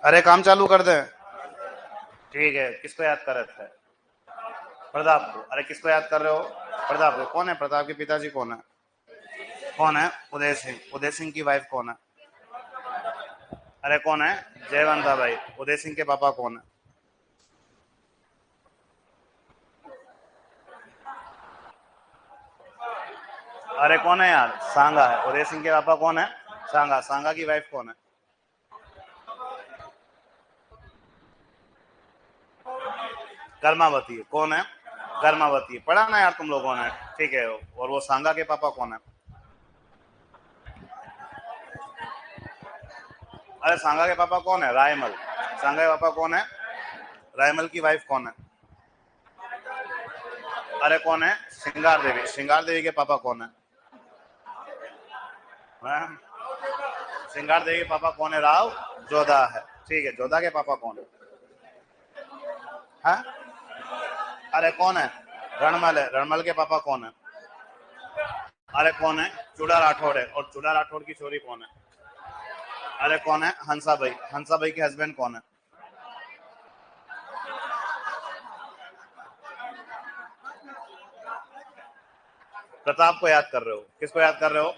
अरे काम चालू कर दे। ठीक है, किसको याद कर रहे थे? प्रताप को। अरे किसको याद कर रहे हो? प्रताप को। कौन है प्रताप के पिताजी? कौन है? कौन है? उदय सिंह। उदय सिंह की वाइफ कौन है? अरे कौन है? जयवंता भाई। उदय सिंह के पापा कौन है? अरे कौन है यार? सांगा है। उदय सिंह के पापा कौन है? सांगा। सांगा की वाइफ कौन है? कर्मावती है। कौन है? कर्मावती। पढ़ा ना यार तुम लोगों ने। ठीक है। और वो सांगा के पापा कौन है? अरे सांगा के पापा कौन है? रायमल। सांगा के पापा कौन है? रायमल की वाइफ कौन है? अरे कौन है? श्रृंगार देवी। श्रृंगार देवी के पापा कौन है? हाँ? श्रृंगार देवी के पापा कौन है? राव जोधा है। ठीक है, जोधा के पापा कौन है? हाँ? अरे कौन है? रणमल है। रणमल के पापा कौन है? अरे कौन है? चूड़ा राठौड़ है। और चूड़ा राठौड़ की चोरी कौन है? अरे कौन है? हंसा भाई। हंसा भाई के हस्बैंड कौन है? प्रताप को याद कर रहे हो? किसको याद कर रहे हो?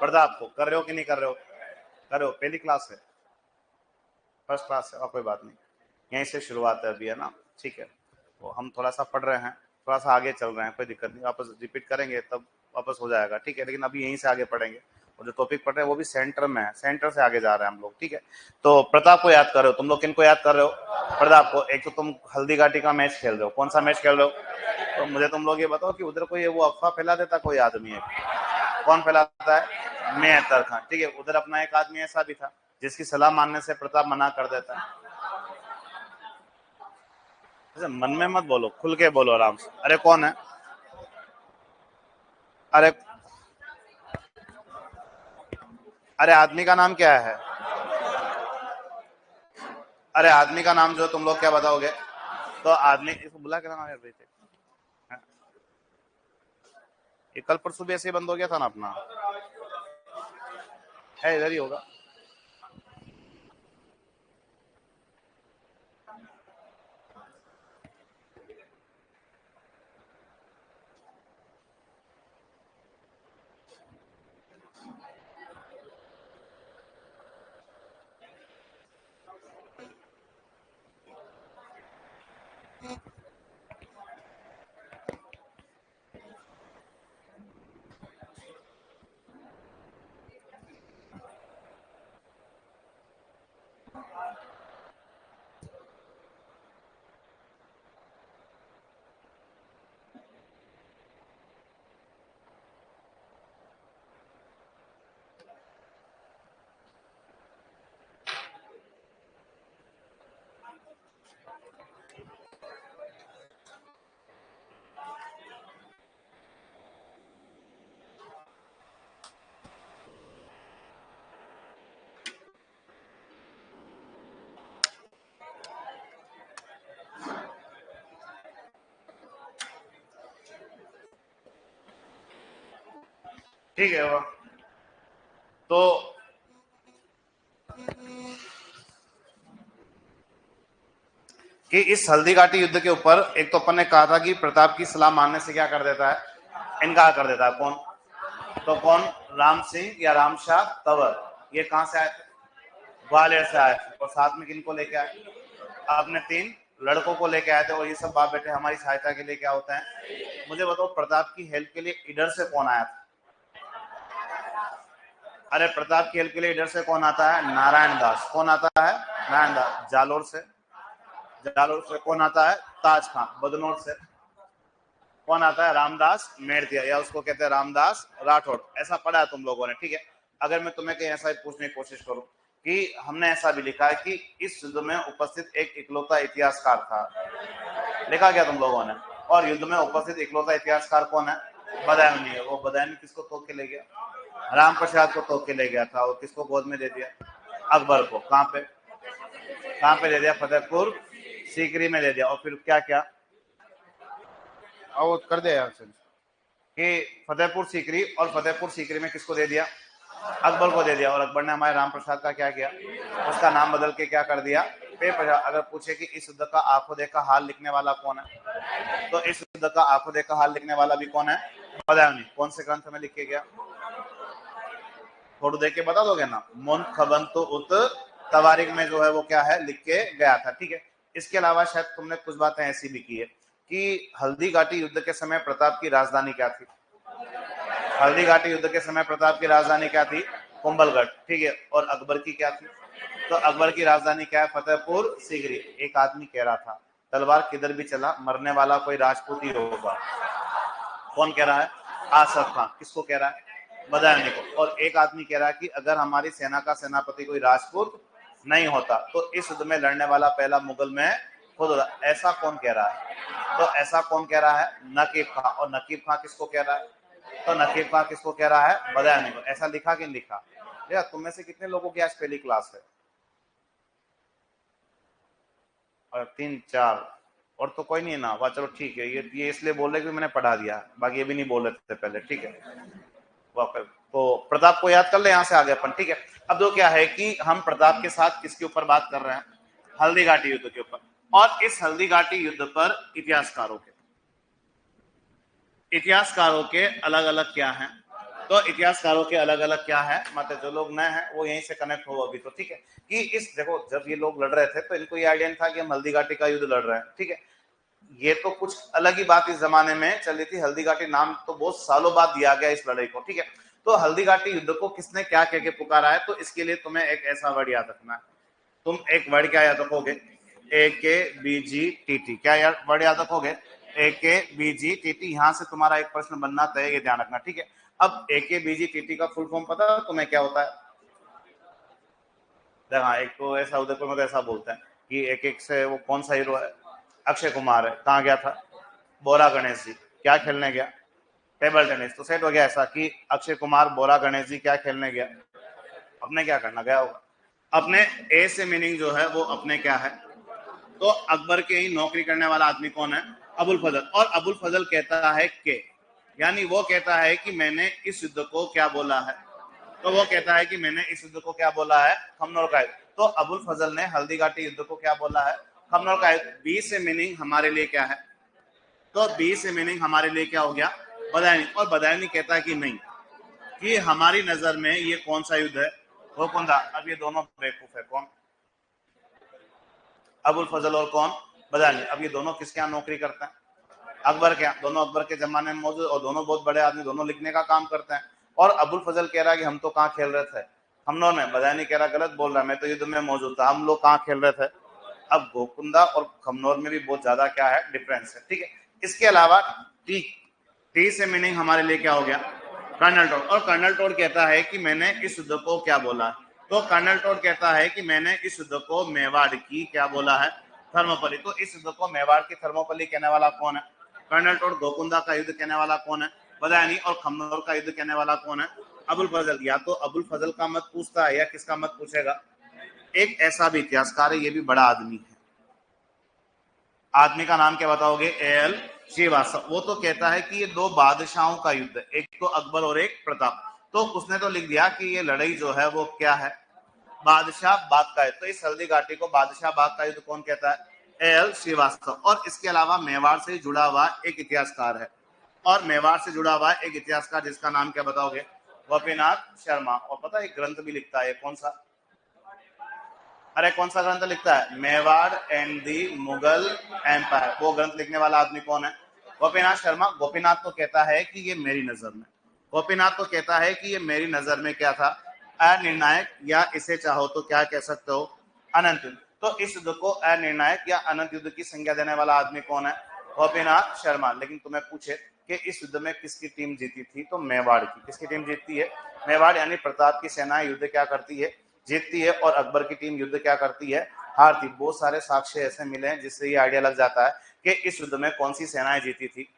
प्रताप को। कर रहे हो कि नहीं कर रहे हो? कर रहे हो। पहली क्लास है? फर्स्ट क्लास है? और कोई बात नहीं, यहीं से शुरुआत है अभी, है ना? ठीक है, तो हम थोड़ा सा पढ़ रहे हैं, थोड़ा सा आगे चल रहे हैं, कोई दिक्कत नहीं, वापस रिपीट करेंगे तब वापस हो जाएगा। ठीक है, लेकिन अभी यहीं से आगे पढ़ेंगे। और जो टॉपिक पढ़ रहे हैं वो भी सेंटर में है, सेंटर से आगे जा रहे हैं हम लोग। ठीक है, तो प्रताप को याद कर रहे हो तुम लोग। किन को याद कर रहे हो? प्रताप को। एक तो तुम हल्दी घाटी का मैच खेल रहे हो। कौन सा मैच खेल रहे हो? तो मुझे तुम लोग ये बताओ कि उधर कोई वो अफवाह फैला देता कोई आदमी है? कौन फैलाता है? मैं अख्तर खान। ठीक है, उधर अपना एक आदमी ऐसा भी था जिसकी सलाह मानने से प्रताप मना कर देता है। मन में मत बोलो, खुल के बोलो आराम से। अरे कौन है? अरे अरे आदमी का नाम क्या है? अरे आदमी का नाम जो तुम लोग क्या बताओगे? तो आदमी इसको बुला के नाम है। ये कल परसों भी ऐसे ही बंद हो गया था ना अपना। है, इधर ही होगा। ठीक है वो तो कि इस हल्दी घाटी युद्ध के ऊपर एक तो अपन ने कहा था कि प्रताप की सलाह मानने से क्या कर देता है? इनकार कर देता है। कौन? तो कौन? राम सिंह या रामशाह तंवर। ये कहां से आए थे? ग्वालियर से आए थे। और साथ में किनको लेके आए? अपने 3 लड़कों को लेके आए थे। और ये सब बाप बेटे हमारी सहायता के लिए क्या होते हैं? मुझे बताओ, प्रताप की हेल्प के लिए इधर से कौन आया था? अरे प्रताप की हेल्प के लिए इधर से कौन आता है? नारायण दास। कौन आता है? नारायण दास। जालोर से। जालोर से कौन आता है? ताज खान। बदनौर से कौन आता है? रामदास मेड़तिया, या उसको कहते हैं रामदास राठौड़। ऐसा पढ़ा है तुम लोगों ने। ठीक है, अगर मैं तुम्हें कहीं ऐसा पूछने की कोशिश करूं कि हमने ऐसा भी लिखा है कि इस युद्ध में उपस्थित एक इकलौता इतिहासकार था, लिखा क्या तुम लोगों ने? और युद्ध में उपस्थित इकलौता इतिहासकार कौन है? बदायूं है। वो बदायूं किसको तोड़ के ले गया? राम प्रसाद को तोड़ के ले गया था और किसको गोद में दे दिया? अकबर को। कहाँ पे दे दिया? फतेहपुर सीकरी में दे दिया। और फिर क्या क्या वो कर दिया कि फतेहपुर सीकरी, और फतेहपुर सीकरी में किसको दे दिया? अकबर को दे दिया। और अकबर ने हमारे राम प्रसाद का क्या किया? उसका नाम बदल के क्या कर दिया? पे प्रसाद। अगर पूछे कि इस युद्ध का आंखों देखा हाल लिखने वाला कौन है, तो इस युद्ध का आंखों देखा हाल लिखने वाला भी कौन है? बदायूं। कौन से ग्रंथ में लिख के गया? थोड़ा देख के बता दोगे ना? मुनखबंतु उत तवारिक में जो है वो क्या है, लिख के गया था। ठीक है। इसके अलावा शायद तुमने कुछ बातें ऐसी भी की है कि हल्दी घाटी युद्ध के समय प्रताप की राजधानी क्या थी? हल्दी घाटी युद्ध के समय प्रताप की राजधानी क्या थी? कुंभलगढ़। ठीक है। और अकबर की क्या थी? तो अकबर की राजधानी क्या है? फतेहपुर सीकरी। एक आदमी कह रहा था तलवार किधर भी चला मरने वाला कोई राजपूत ही होगा। कौन कह रहा है? आसफ खान। किसको कह रहा है? बदायूं को। और एक आदमी कह रहा है कि अगर हमारी सेना का सेनापति कोई राजपूत नहीं होता तो इस युद्ध में लड़ने वाला पहला मुगल में खुद होता। ऐसा कौन कह रहा है? तो ऐसा कौन कह रहा है? नकीब खां। और नकीब खां किसको कह रहा है? तो नकीब खां किसको कह रहा है? बदायूं को। ऐसा लिखा कि नहीं लिखा? या तुम में से कितने लोगों की आज पहली क्लास है? और 3 4 और तो कोई नहीं है ना? वाह चलो ठीक है। ये इसलिए बोल रहे कि मैंने पढ़ा दिया, बाकी ये भी नहीं बोल रहे थे पहले। ठीक है। तो प्रताप को याद कर ले, यहां से आगे अपन। ठीक है। अब तो क्या है कि हम प्रताप के साथ किसके ऊपर बात कर रहे हैं? हल्दी घाटी युद्ध के ऊपर। और इस हल्दी घाटी युद्ध पर इतिहासकारों के अलग अलग क्या हैं? तो इतिहासकारों के अलग अलग क्या है? मतलब जो लोग नए हैं वो यहीं से कनेक्ट हो अभी। तो ठीक है कि इस देखो जब ये लोग लड़ रहे थे तो इनको ये आइडिया था कि हम हल्दी घाटी का युद्ध लड़ रहे हैं। ठीक है। ये तो कुछ अलग ही बात इस जमाने में चल रही थी। हल्दी घाटी नाम तो बहुत सालों बाद दिया गया इस लड़ाई को। ठीक है। तो हल्दी घाटी युद्ध को किसने क्या कह के पुकारा है? तो इसके लिए तुम्हें एक ऐसा वर्ड याद रखना है। तुम एक वर्ड क्या याद रखोगे? AKBGTT। क्या यार वर्ड याद रखोगे? AKBGTT। यहां से तुम्हारा एक प्रश्न बनना तय, ये ध्यान रखना। ठीक है। अब AKBGTT का फुल फॉर्म पता है तुम्हें क्या होता है? देखा, एक तो ऐसा उदयपुर में तो ऐसा बोलते हैं कि एक एक से वो कौन सा हीरो है? अक्षय कुमार है। कहाँ गया था? बोरा गणेश जी। क्या खेलने गया? Table tennis. तो सेट हो गया ऐसा कि अक्षय कुमार बोरा गणेश जी क्या खेलने गया? अपने क्या करना गया होगा? अपने ए से मीनिंग जो है वो अपने क्या है? तो अकबर के ही नौकरी करने वाला आदमी कौन है? अबुल फजल। और अबुल फजल कहता है के, यानी वो कहता है कि मैंने इस युद्ध को क्या बोला है? तो वो कहता है कि मैंने इस युद्ध को क्या बोला है? खमनोर का युद्ध। तो अबुल फजल ने हल्दी घाटी युद्ध को क्या बोला है? खमनोर का युद्ध। बी से मीनिंग हमारे लिए क्या है? तो बी से मीनिंग हमारे लिए क्या हो गया? बदायूं। और बदायूं कहता है कि नहीं, कि हमारी नजर में ये कौन सा युद्ध है? वो कौन था? अब ये दोनों बेवकूफ है। कौन? अबुल फजल और कौन? बदायूं। अब ये दोनों किसके यहाँ नौकरी करते हैं? अकबर के यहाँ। दोनों अकबर के जमाने में मौजूद और दोनों बहुत बड़े आदमी, दोनों लिखने का काम करते हैं। और अबुल फजल कह रहा है कि हम तो कहाँ खेल रहे थे? हम लोगों ने। बदायूं कह रहा गलत बोल रहा है, मैं तो युद्ध में मौजूद था। हम लोग कहाँ खेल रहे थे? अब गोकुंदा और खमनोर में भी बहुत ज्यादा क्या है? डिफरेंस है। ठीक है। इसके अलावा टी, टी से मीनिंग हमारे लिए क्या हो गया? Colonel Tod. और कर्नल टोड कहता है कि मैंने इस युद्ध को क्या बोला? तो कर्नल टोड कहता है कि मैंने इस युद्ध को मेवाड़ की क्या बोला है? थर्मोपल्ली। तो इस युद्ध को मेवाड़ की थर्मोपल्ली कहने वाला कौन है? Colonel toad. गोकुंदा का युद्ध कहने वाला कौन है? बदायूं। और खमनोर का युद्ध कहने वाला कौन है? अबुल फजल। या तो अबुल फजल का मत पूछता है या किसका मत पूछेगा? एक ऐसा भी इतिहासकार है, ये भी बड़ा आदमी है। आदमी का नाम क्या बताओगे? AL श्रीवास्तव। वो तो कहता है कि ये दो बादशाहों का युद्ध है, एक तो अकबर और एक प्रताप। तो उसने तो लिख दिया कि ये लड़ाई जो है वो क्या है? बादशाह बाग का है। तो इस हल्दी घाटी को बादशाह बाग का युद्ध कौन कहता है? AL श्रीवास्तव। और इसके अलावा मेवाड़ से जुड़ा हुआ एक इतिहासकार है, और मेवाड़ से जुड़ा हुआ एक इतिहासकार जिसका नाम क्या बताओगे? गोपीनाथ शर्मा। और पता है एक ग्रंथ भी लिखता है, कौन सा? अरे कौन सा ग्रंथ लिखता है? Mewar and the Mughal empire. वो ग्रंथ लिखने वाला आदमी कौन है? गोपीनाथ शर्मा। गोपीनाथ तो कहता है कि ये मेरी नजर में, गोपीनाथ तो कहता है कि ये मेरी नजर में क्या था? अनिर्णायक, या इसे चाहो तो क्या कह सकते हो? अनंत युद्ध। तो इस युद्ध को अनिर्णायक या अनंत युद्ध की संज्ञा देने वाला आदमी कौन है? गोपीनाथ शर्मा। लेकिन तुम्हें पूछे कि इस युद्ध में किसकी टीम जीती थी? तो मेवाड़ की। किसकी टीम जीतती है? मेवाड़। यानी प्रताप की सेना युद्ध क्या करती है? जीतती है। और अकबर की टीम युद्ध क्या करती है? हारती। बहुत सारे साक्ष्य ऐसे मिले हैं जिससे ये आइडिया लग जाता है कि इस युद्ध में कौन सी सेनाएं जीती थी?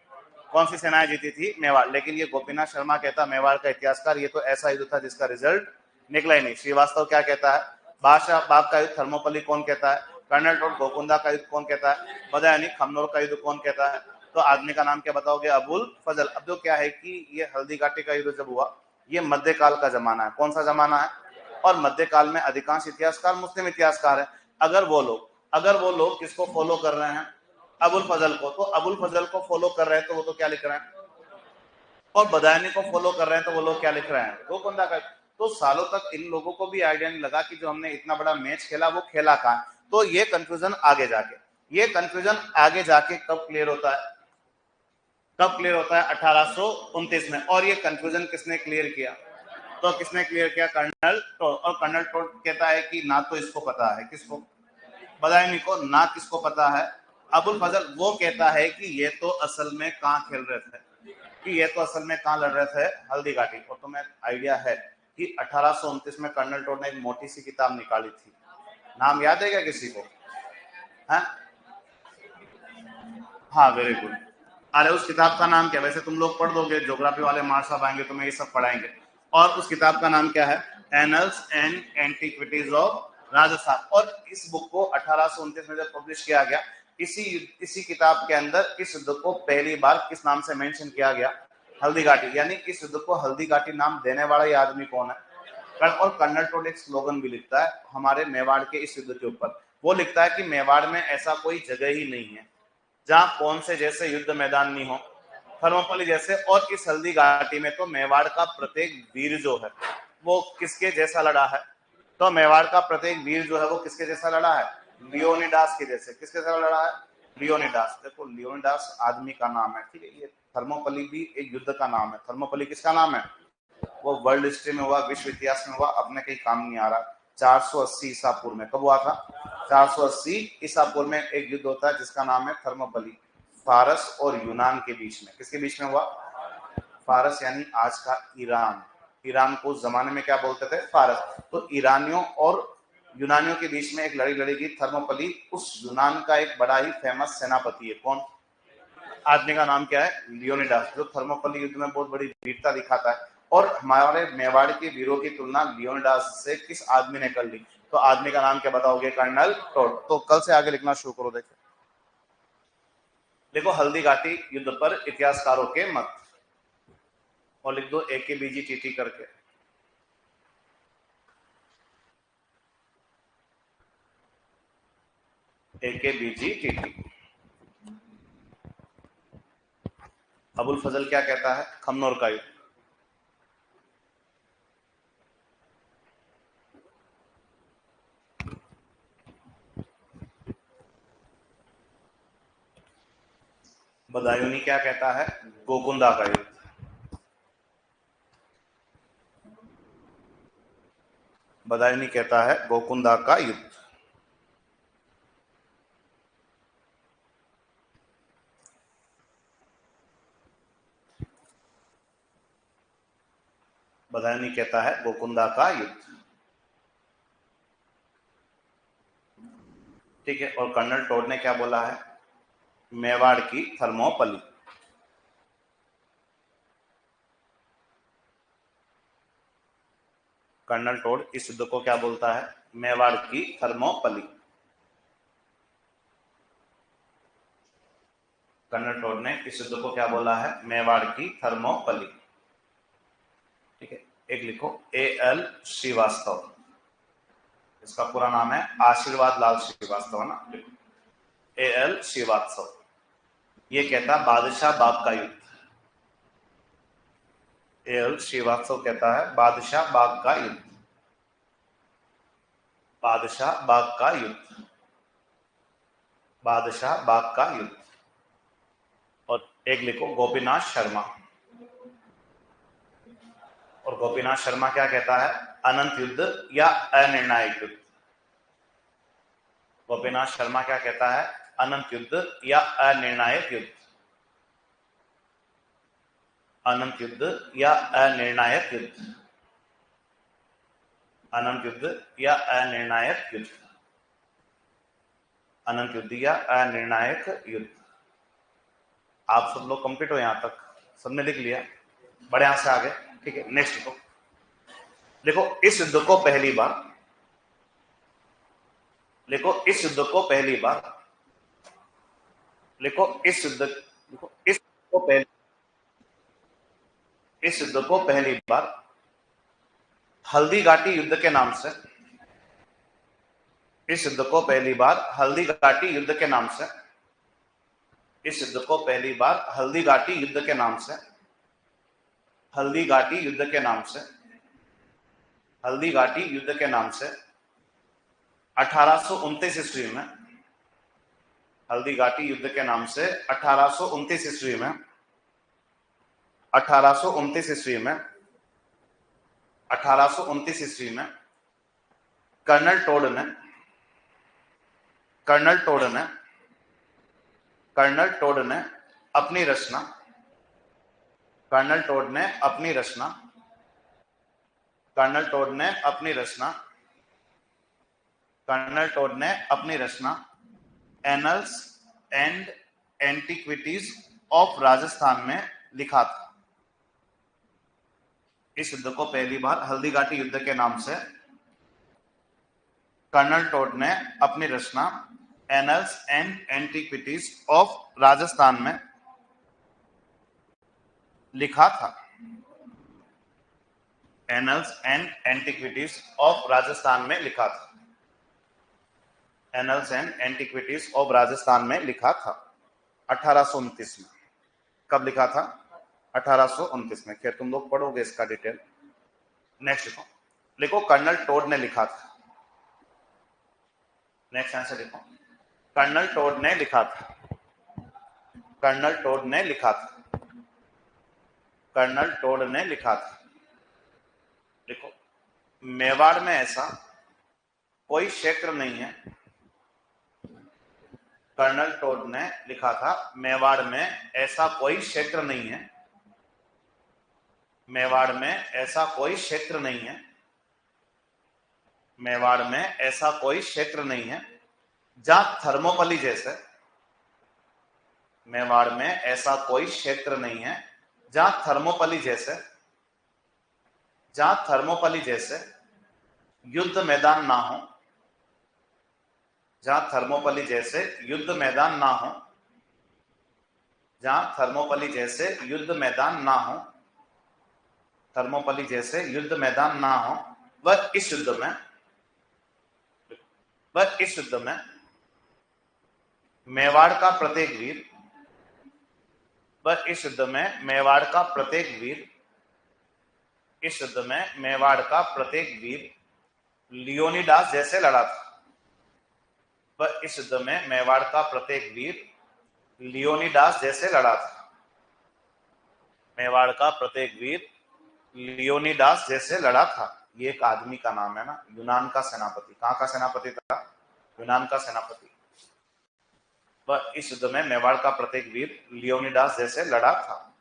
कौन सी सेनाएं जीती थी? मेवाड़। लेकिन ये गोपीनाथ शर्मा कहता, मेवाड़ का इतिहासकार, ये तो ऐसा युद्ध था जिसका रिजल्ट निकला ही नहीं। श्रीवास्तव क्या कहता है? बादशाह बाग का युद्ध थर्मोपल्ली कौन कहता है? कर्नल टोट गोकुंदा का युद्ध कौन कहता है? बदायूनी खमनोर का युद्ध कौन कहता है? तो आदमी का नाम क्या बताओगे? अबुल फजल। अब जो क्या है कि ये हल्दी घाटी का युद्ध जब हुआ, ये मध्यकाल का जमाना है। कौन सा जमाना है? और मध्यकाल में अधिकांश इतिहासकार मुस्लिम इतिहासकार हैं। अगर वो लोग किसको फॉलो कर रहे हैं? अबुल फजल को। तो अबुल फजल को फॉलो कर रहे हैं तो वो तो क्या लिख रहे हैं? और बदायूनी को फॉलो कर रहे हैं तो वो लोग क्या लिख रहे हैं? गोकुंदा का। तो सालों तक इन लोगों को भी आइडिया नहीं लगा कि जो हमने इतना बड़ा मैच खेला वो खेला कहाँ। तो ये कंफ्यूजन आगे जाके कब क्लियर होता है? 1829 में। और ये कंफ्यूजन किसने क्लियर किया? तो किसने क्लियर किया? कर्नल टोट। और कर्नल टोट कहता है कि ना तो इसको पता है, किसको? बदायूनी को। ना किसको पता है? अबुल फजल। वो कहता है कि ये तो असल में कहाँ खेल रहे थे, कि ये तो असल में कहाँ लड़ रहे थे? हल्दी घाटी। और तुम्हें आइडिया है कि 1829 में कर्नल टोट ने एक मोटी सी किताब निकाली थी, नाम याद है क्या किसी को? है? हाँ, वेरी गुड। अरे उस किताब का नाम क्या? वैसे तुम लोग पढ़ दोगे, ज्योग्राफी वाले मार साहब आएंगे तुम्हें ये सब पढ़ाएंगे। और उस किताब का नाम क्या है? Annuls and antiquities of Rajasthan. और इस बुक को 1829 में जब पब्लिश किया गया, इसी किताब के अंदर इस युद्ध को पहली बार किस नाम से मेंशन किया गया? हल्दी घाटी। यानी इस युद्ध को हल्दी घाटी नाम देने वाला ये आदमी कौन है? और कर्नल टोट एक स्लोगन भी लिखता है हमारे मेवाड़ के इस युद्ध के ऊपर। वो लिखता है कि मेवाड़ में ऐसा कोई जगह ही नहीं है जहां कौन से जैसे युद्ध मैदान नहीं हो, थर्मोपल्ली जैसे। और इस हल्दी घाटी में तो मेवाड़ का प्रत्येक वीर जो है वो किसके जैसा लड़ा है? तो मेवाड़ का प्रत्येक वीर जो है वो किसके जैसा लड़ा है? लियोनिडास के जैसे। किसके जैसा लड़ा है? लियोनिडास। देखो, लियोनिडास आदमी का नाम है, ठीक है। ये थर्मोपल्ली भी एक युद्ध का नाम है। थर्मोपल्ली किसका नाम है? वो वर्ल्ड हिस्ट्री में हुआ, विश्व इतिहास में हुआ, अपने कहीं काम नहीं आ रहा। 480 ईसा पूर्व में। कब हुआ था? 480 ईसा पूर्व में एक युद्ध होता है जिसका नाम है थर्मोपल्ली, फारस और यूनान के बीच में। किसके बीच में हुआ? फारस यानी आज का ईरान। ईरान को उस जमाने में क्या बोलते थे? फारस। तो ईरानियों और यूनानियों के बीच में एक लड़ी लड़ी गई थर्मोपल्ली। उस यूनान का एक बड़ा ही फेमस सेनापति है। कौन? आदमी का नाम क्या है? लियोनिडास, जो थर्मोपल्ली युद्ध में बहुत बड़ी वीरता दिखाता है। और हमारे मेवाड़ के वीरों की तुलना लियोनिडास से किस आदमी ने कर ली? तो आदमी का नाम क्या बताओगे? कर्नल टोट। तो कल से आगे लिखना शुरू करो। देखो हल्दी घाटी युद्ध पर इतिहासकारों के मत, और लिख दो AKBGTT करके। AKBGTT। अबुल फजल क्या कहता है? खमनोर का युद्ध। बदायूनी क्या कहता है? गोकुंदा का युद्ध। बदायूनी कहता है गोकुंदा का युद्ध। बदायूनी कहता है गोकुंदा का युद्ध, ठीक है। और कर्नल टोड ने क्या बोला है? मेवाड़ की थर्मोपल्ली। कर्नल टोड इस युद्ध को क्या बोलता है? मेवाड़ की थर्मोपल्ली। कर्नल टोड ने इस युद्ध को क्या बोला है? मेवाड़ की थर्मोपल्ली, ठीक है। एक लिखो AL श्रीवास्तव। इसका पूरा नाम है आशीर्वाद लाल श्रीवास्तव, है ना। AL श्रीवास्तव ये कहता बादशाह बाग का युद्ध। AL श्रीवास्तव कहता है बादशाह बाग का युद्ध। बादशाह बाग का युद्ध। बादशाह बाग का युद्ध। और एक लिखो गोपीनाथ शर्मा। और गोपीनाथ शर्मा क्या कहता है? अनंत युद्ध या अनिर्णायक युद्ध। गोपीनाथ शर्मा क्या कहता है? अनंत युद्ध या अनिर्णायक युद्ध। अनंत युद्ध या अनिर्णायक युद्ध। अनंत युद्ध या अनिर्णायक युद्ध। अनंत युद्ध या अनिर्णायक युद्ध। आप सब लोग कंप्लीट हो यहाँ तक, सबने लिख लिया, बड़े यहाँ से आगे, ठीक है। नेक्स्ट देखो इस युद्ध को पहली बार, देखो इस युद्ध को पहली बार, देखो इस युद्ध, देखो इस को पहली, इस युद्ध को पहली बार हल्दी घाटी युद्ध के नाम से, इस युद्ध को पहली बार हल्दी घाटी युद्ध के नाम से, इस युद्ध को पहली बार हल्दी घाटी युद्ध के नाम से, हल्दी घाटी युद्ध के नाम से, हल्दी घाटी युद्ध के नाम से 1829 ईस्वी में, हल्दी घाटी युद्ध के नाम से 1829 ईस्वी में, 1829 ईस्वी में, 1829 ईस्वी में कर्नल टोड ने, कर्नल टोड ने, कर्नल टोड ने अपनी रचना, कर्नल टोड ने अपनी रचना, कर्नल टोड ने अपनी रचना, कर्नल टोड ने अपनी रचना annals and antiquities of Rajasthan में लिखा था। इस युद्ध को पहली बार हल्दी घाटी युद्ध के नाम से कर्नल टोड ने अपनी रचना annals and antiquities of Rajasthan में लिखा था। Annals and antiquities of Rajasthan में लिखा था, annals and antiquities of Rajasthan में लिखा था 1829 में। कब लिखा था? 1829 में। खैर तुम लोग पढ़ोगे इसका डिटेल। नेक्स्ट लिखो, लिखो कर्नल टोड ने लिखा था। नेक्स्ट आंसर लिखो, कर्नल टोड ने लिखा था, कर्नल टोड ने लिखा था, कर्नल टोड ने लिखा था। देखो मेवाड़ में ऐसा कोई क्षेत्र नहीं है, कर्नल टोड ने लिखा था मेवाड़ में ऐसा कोई क्षेत्र नहीं है, मेवाड़ में ऐसा कोई क्षेत्र नहीं है, मेवाड़ में ऐसा कोई क्षेत्र नहीं है जहां थर्मोपली जैसे, मेवाड़ में ऐसा कोई क्षेत्र नहीं है जहां थर्मोपली जैसे, जहां थर्मोपली जैसे युद्ध मैदान ना हो, जहां थर्मोपली जैसे युद्ध मैदान ना हो, जहां थर्मोपली जैसे युद्ध मैदान ना हो, थर्मोपली जैसे युद्ध मैदान ना हो, वह इस युद्ध में, वह इस युद्ध में मेवाड़ का प्रत्येक वीर, वह इस युद्ध में मेवाड़ का प्रत्येक वीर, इस युद्ध में मेवाड़ का प्रत्येक वीर लियोनिडास जैसे लड़ा था। वह इस युद्ध में मेवाड़ का प्रत्येक वीर लियोनिडास जैसे लड़ा था। मेवाड़ का प्रत्येक वीर लियोनिडास जैसे लड़ा था। ये एक आदमी का नाम है ना, यूनान का सेनापति। कहां का सेनापति था? यूनान का सेनापति। वह इस युद्ध में मेवाड़ का प्रत्येक वीर लियोनिडास जैसे लड़ा था।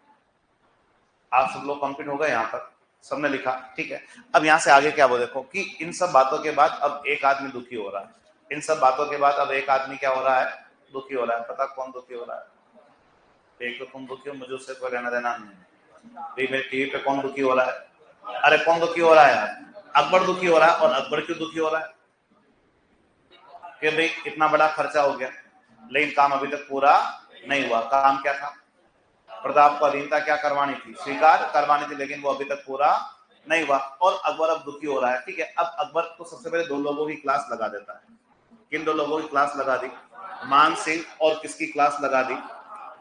आप सब लोग कंप्लीट हो गए यहाँ तक, सबने लिखा, ठीक है। अब यहाँ से आगे क्या वो देखो कि इन सब बातों के बाद अब एक आदमी दुखी हो रहा है। इन सब बातों के बाद अब एक आदमी क्या हो रहा है? दुखी हो रहा है। पता कौन दुखी हो रहा है? एक तो तुम दुखी हो, मुझे उससे कोई लेना देना नहीं। मेरे टीवी पे कौन दुखी हो रहा है? अरे कौन दुखी हो रहा है यार? अकबर दुखी हो रहा है। और अकबर क्यों दुखी हो रहा है? कि भाई इतना बड़ा खर्चा हो गया लेकिन काम अभी तक पूरा नहीं हुआ। काम क्या था? प्रताप को अधीनता क्या करवानी थी? स्वीकार करवानी थी, लेकिन वो अभी तक पूरा नहीं हुआ। और अकबर अब दुखी हो रहा है, ठीक है। अब अकबर तो सबसे पहले दो लोगों की क्लास लगा देता है। किन दो लोगों की क्लास लगा दी? मान सिंह और किसकी क्लास लगा दी?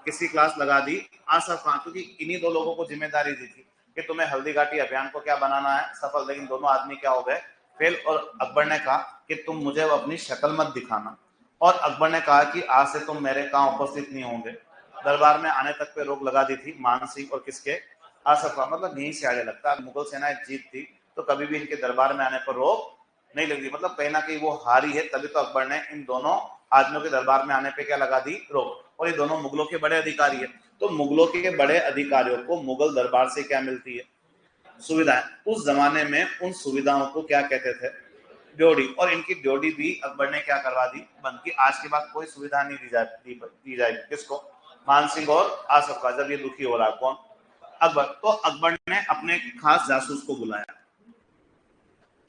किसकी क्लास लगा दी? आसफ खान। क्योंकि इन्हीं दो लोगों को जिम्मेदारी दी थी कि तुम्हें हल्दी घाटी अभियान को क्या बनाना है? सफल। लेकिन दोनों आदमी क्या हो गए? फेल। और अकबर ने कहा कि तुम मुझे अपनी शक्ल मत दिखाना। और अकबर ने कहा कि आज से तुम मेरे कहाँ उपस्थित नहीं होंगे। दरबार में आने तक पे रोक लगा दी थी मान सिंह और किसके? आसफ खान। मतलब यहीं से आगे लगता है मुगल सेना एक जीत थी तो कभी भी इनके दरबार में आने पर रोक नहीं लगती। मतलब कहीं ना कहीं वो हारी है, तभी तो अकबर ने इन दोनों आदमियों के दरबार में आने पे क्या लगा दी? रोक। और ये दोनों मुगलों के बड़े अधिकारी है। तो मुगलों के बड़े अधिकारियों को मुगल दरबार से क्या मिलती है? सुविधाएं। उस जमाने में उन सुविधाओं को क्या कहते थे? ड्योढ़ी। और इनकी ड्योढ़ी भी अकबर ने क्या करवा दी? बंद की। आज के बाद कोई सुविधा नहीं दी जाएगी। किसको? मानसिंह और आसफ का। जब ये दुखी हो रहा है कौन? अकबर। तो अकबर ने अपने खास जासूस को बुलाया,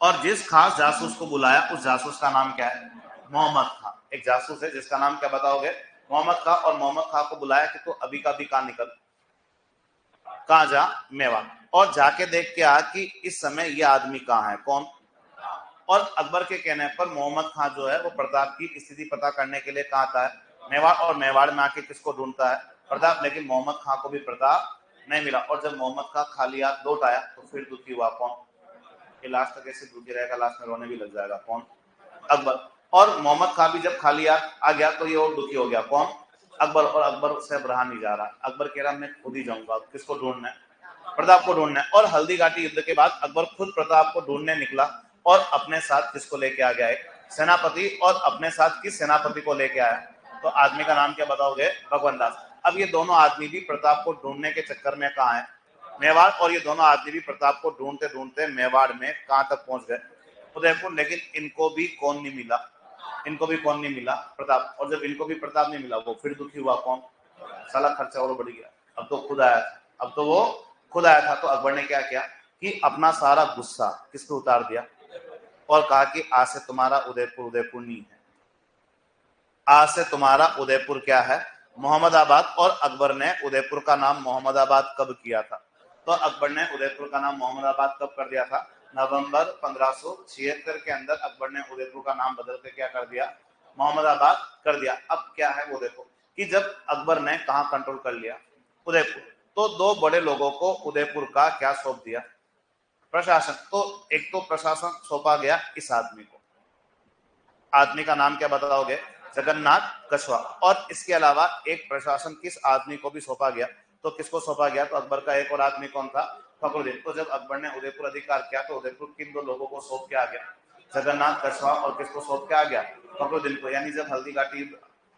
और जिस खास जासूस को बुलाया उस जासूस का नाम क्या है? मोहम्मद खां। एक जासूस है जिसका नाम क्या बताओगे? मोहम्मद खां। और मोहम्मद खां को बुलाया कि तो अभी का भी कहां निकल, कहां जा? मेवाड़। और जाके देख के आ कि इस समय ये आदमी कहां है, कौन? और अकबर के कहने पर मोहम्मद खां जो है वो प्रताप की स्थिति पता करने के लिए कहां आता है? मेवाड़। और मेवाड़ में आके किसको ढूंढता है? प्रताप। लेकिन मोहम्मद खां को भी प्रताप नहीं मिला। और जब मोहम्मद खां खाली हाथ लौट आया तो फिर दुखी हुआ कौन? ये लास्ट तक ऐसे दुखी रहेगा, लास्ट में रोने भी लग जाएगा कौन? अकबर। और मोहम्मद खां भी जब खाली हाथ आ गया तो ये और दुखी हो गया कौन? अकबर। और अकबर से अब रहा नहीं जा रहा। अकबर कह रहा मैं खुद ही जाऊंगा। किसको ढूंढना है? प्रताप को ढूंढना है। और हल्दी घाटी युद्ध के बाद अकबर खुद प्रताप को ढूंढने निकला और अपने साथ किसको लेके आ गया? एक सेनापति। और अपने साथ किस सेनापति को लेके आया? तो आदमी का नाम क्या बताओगे? भगवान दास। अब ये दोनों आदमी भी प्रताप को ढूंढने के चक्कर में कहा है? मेवाड़। और ये दोनों आदमी भी प्रताप को ढूंढते ढूंढते मेवाड़ में कहां तक पहुंच गए? उदयपुर। लेकिन इनको भी कौन नहीं मिला? इनको भी कौन नहीं मिला? प्रताप। और जब इनको भी प्रताप नहीं मिला वो फिर दुखी हुआ कौन? साला खर्चा और बढ़ गया, अब तो खुद आया था। अब तो वो खुद आया था। तो अकबर ने क्या किया कि अपना सारा गुस्सा किस पे उतार दिया और कहा कि आज से तुम्हारा उदयपुर उदयपुर नहीं है, आज से तुम्हारा उदयपुर क्या है? मोहम्मदाबाद। और अकबर ने उदयपुर का नाम मोहम्मदाबाद कब किया था? तो अकबर ने उदयपुर का नाम मोहम्मदाबाद कब कर दिया था? नवंबर 1576 के अंदर अकबर ने उदयपुर का नाम बदल के क्या कर दिया? मोहम्मदाबाद कर दिया। अब क्या है वो देखो कि जब अकबर ने कहां कंट्रोल कर लिया? उदयपुर। तो दो बड़े लोगों को उदयपुर का क्या सौंप दिया? प्रशासन। तो एक तो प्रशासन सौंपा गया इस आदमी को। आदमी का नाम क्या बताओगे? जगन्नाथ कछवा। और इसके अलावा एक प्रशासन किस आदमी को भी सौंपा गया? तो किसको सौंपा गया? तो अकबर का एक और आदमी कौन था? फखरुद्दीन। तो जब अकबर ने उदयपुर अधिकार किया तो उदयपुर किन दो लोगों को सौंप के आ गया? जगन्नाथ कछवा। और किसको सौंप के आ गया? फखरुद्दीन को। यानी जब हल्दी घाटी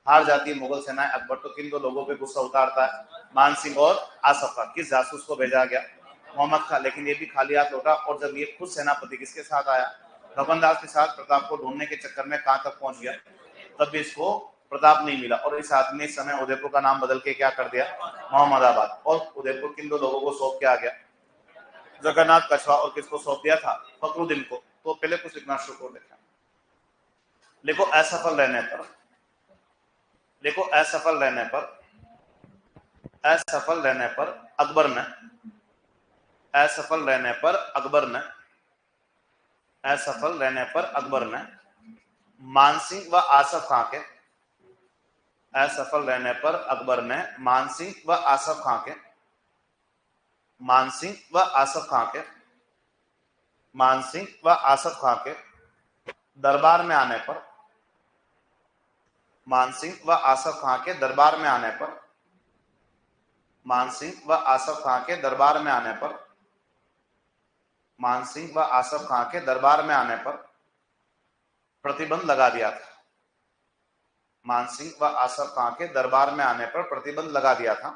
हार जाती है मुगल सेनाएं, अकबर तो किन दो लोगों पे गुस्सा उतारता है? मान सिंह और आसफ का। किस जासूस को भेजा गया? मोहम्मद खां। लेकिन ये भी खाली हाथ लौटा। और जब ये खुद सेनापति किसके साथ आया? भगवान दास के साथ प्रताप को ढूंढने के चक्कर में कहां तक पहुंच गया? तब भी इसको प्रताप नहीं मिला। और इस आदमी ने इस समय उदयपुर का नाम बदल के क्या कर दिया? मोहम्मदाबाद। और उदयपुर किन दो लोगों को सौंप के आ गया? जगन्नाथ कछवा। और किसको सौंप दिया था? फखरुद्दीन को। तो पहले कुछ लिखना शुरू कर देखा। देखो असफल रहने पर, देखो असफल रहने पर, असफल रहने पर अकबर ने, असफल रहने पर अकबर ने, असफल रहने पर अकबर ने मानसिंह व आसफ खां के, असफल रहने पर अकबर ने मानसिंह व आसफ खां के, मानसिंह व आसफ खां के, मानसिंह व आसफ खां के दरबार में आने पर, मानसिंह व आसफ खां के दरबार में आने पर, मानसिंह व आसफ खां के दरबार में आने पर, मानसिंह व आसफ खां के दरबार में आने पर प्रतिबंध लगा दिया था। मानसिंह व आसफ खां के दरबार में आने पर प्रतिबंध लगा दिया था।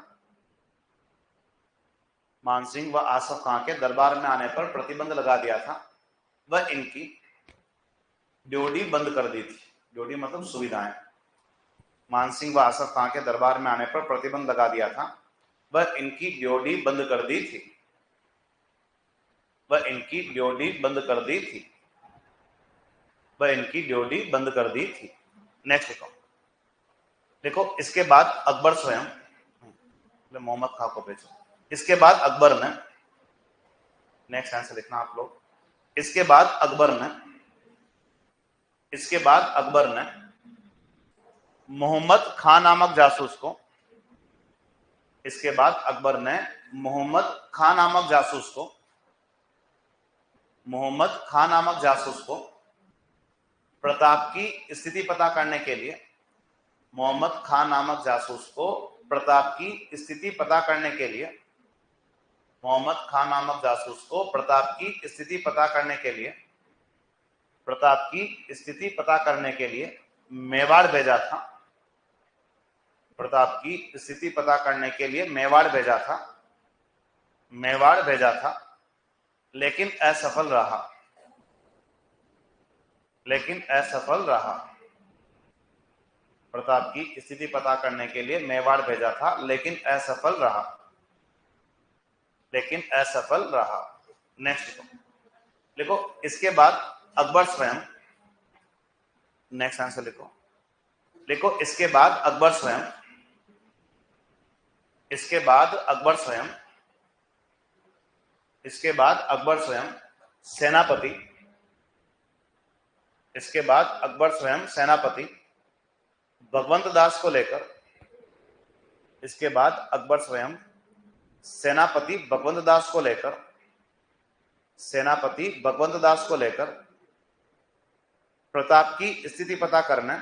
मानसिंह व आसफ खां के दरबार में आने पर प्रतिबंध लगा दिया था। वह इनकी ड्योढ़ी बंद कर दी थी। ड्योढ़ी मतलब सुविधाएं। मानसिंह व आसफ खां के दरबार में आने पर प्रतिबंध लगा दिया था। वह इनकी ड्योढ़ी बंद कर दी थी। वह इनकी ड्योढ़ी बंद कर दी थी। वह इनकी ड्योढ़ी बंद कर दी थी। नेक्स्ट देखो, देखो इसके बाद अकबर स्वयं, मोहम्मद खां को भेजो। इसके बाद अकबर ने, नेक्स्ट आंसर लिखना आप लोग। इसके बाद अकबर ने, इसके बाद अकबर ने मोहम्मद खां नामक जासूस को, इसके बाद अकबर ने मोहम्मद खां नामक जासूस को, मोहम्मद खां नामक जासूस को प्रताप की स्थिति पता करने के लिए, मोहम्मद खां नामक जासूस को प्रताप की स्थिति पता करने के लिए, मोहम्मद खां नामक जासूस को प्रताप की स्थिति पता करने के लिए, प्रताप की स्थिति पता करने के लिए मेवाड़ भेजा था। प्रताप की स्थिति पता करने के लिए मेवाड़ भेजा था, मेवाड़ भेजा था, लेकिन असफल रहा, लेकिन असफल रहा। प्रताप की स्थिति पता करने के लिए मेवाड़ भेजा था, लेकिन असफल रहा, लेकिन असफल रहा। नेक्स्ट लिखो, इसके बाद अकबर स्वयं, नेक्स्ट आंसर लिखो, लिखो इसके बाद अकबर स्वयं, इसके बाद अकबर स्वयं, इसके बाद अकबर स्वयं सेनापति, इसके बाद अकबर स्वयं सेनापति भगवंत दास को लेकर, इसके बाद अकबर स्वयं सेनापति भगवंत दास को लेकर, सेनापति भगवंत दास को लेकर प्रताप की स्थिति पता करने,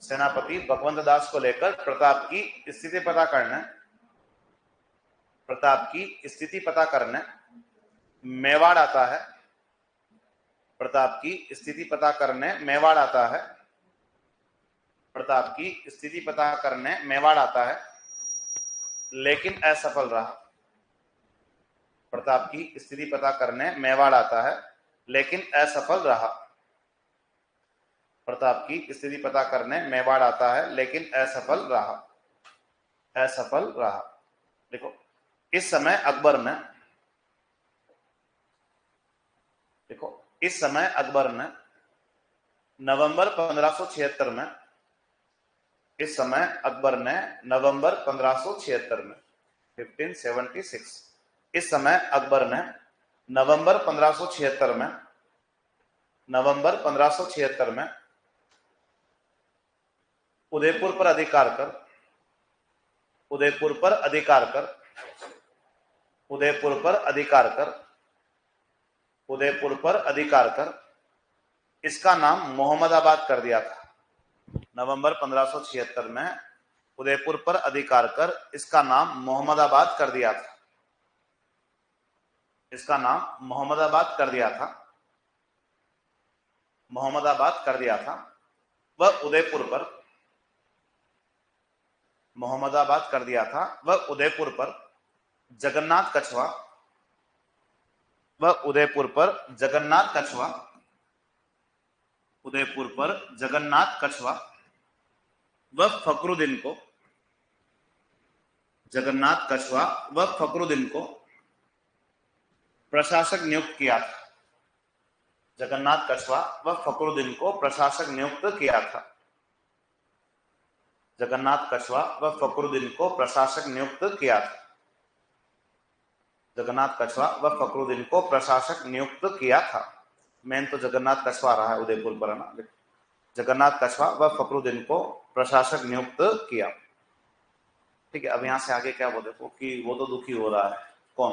सेनापति भगवंत दास को लेकर प्रताप की स्थिति पता करने, प्रताप की स्थिति पता करने मेवाड़ आता है, प्रताप की स्थिति पता करने मेवाड़ आता है, प्रताप की स्थिति पता करने मेवाड़ आता है, लेकिन असफल रहा। प्रताप की स्थिति पता करने मेवाड़ आता है, लेकिन असफल रहा। प्रताप की स्थिति पता करने मेवाड़ आता है, लेकिन असफल रहा, असफल रहा। देखो, इस समय अकबर ने, देखो इस समय अकबर ने नवंबर 1576 में, इस समय अकबर ने नवंबर 1576 में 1576, इस समय अकबर ने नवंबर 1576 में, नवंबर 1576 में उदयपुर पर अधिकार कर, उदयपुर पर अधिकार कर, उदयपुर पर अधिकार कर, उदयपुर पर अधिकार कर इसका नाम मोहम्मदाबाद कर दिया था। नवंबर 1576 में उदयपुर पर अधिकार कर इसका नाम मोहम्मदाबाद कर दिया था, इसका नाम मोहम्मदाबाद कर दिया था, मोहम्मदाबाद कर दिया था। वह उदयपुर पर, मोहम्मदाबाद कर दिया था, वह उदयपुर पर जगन्नाथ कछवा, वह उदयपुर पर जगन्नाथ कछवा, उदयपुर पर जगन्नाथ कछवा वह फखरुद्दीन को, जगन्नाथ कछवा वह फखरुद्दीन को प्रशासक नियुक्त किया था, जगन्नाथ कछवा वह फखरुद्दीन को प्रशासक नियुक्त किया था, जगन्नाथ कछवा वह फखरुद्दीन को प्रशासक नियुक्त किया था, जगन्नाथ कछवा वह फखरुद्दीन को प्रशासक नियुक्त किया था। मेन तो जगन्नाथ कछवा रहा है उदयपुर पर, है ना। जगन्नाथ कछवा वह फखरुद्दीन को प्रशासक नियुक्त किया। ठीक है, अब यहां से आगे क्या बोल, देखो कि वो तो दुखी हो रहा है, कौन,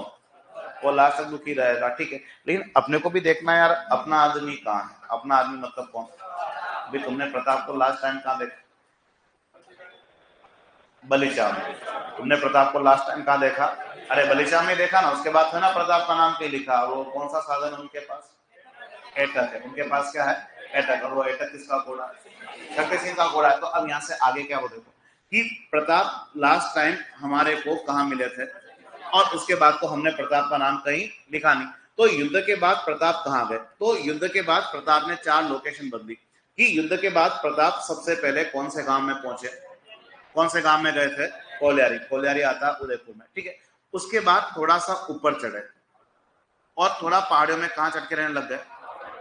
वो लास्ट तक दुखी रहेगा। ठीक है, लेकिन अपने को भी देखना है यार, अपना आदमी कहाँ है, अपना आदमी मतलब कौन। भी तुमने प्रताप को लास्ट टाइम कहाँ देखा, बलिचा में। तुमने प्रताप को लास्ट टाइम कहाँ देखा, अरे बलिचा में देखा ना। उसके बाद है ना प्रताप का नाम कहीं लिखा, वो कौन सा साधन है उनके पास, एटक है उनके पास, क्या है, एटक। और वो एटक किसका घोड़ा है, शक्ति सिंह का घोड़ा है। तो अब यहाँ से आगे क्या हो, देखो कि प्रताप लास्ट टाइम हमारे को कहाँ मिले थे, और उसके बाद तो हमने प्रताप का नाम कहीं लिखा नहीं। तो युद्ध के बाद प्रताप कहाँ गए, तो युद्ध के बाद प्रताप ने 4 लोकेशन बदली। कि युद्ध के बाद प्रताप सबसे पहले कौन से गांव में पहुंचे, कौन से गांव में गए थे, कोलियारी, कोलियारी आता उदयपुर में। ठीक है, उसके बाद थोड़ा सा ऊपर चढ़े और थोड़ा पहाड़ियों में कहां चढ़ के रहने लग गए,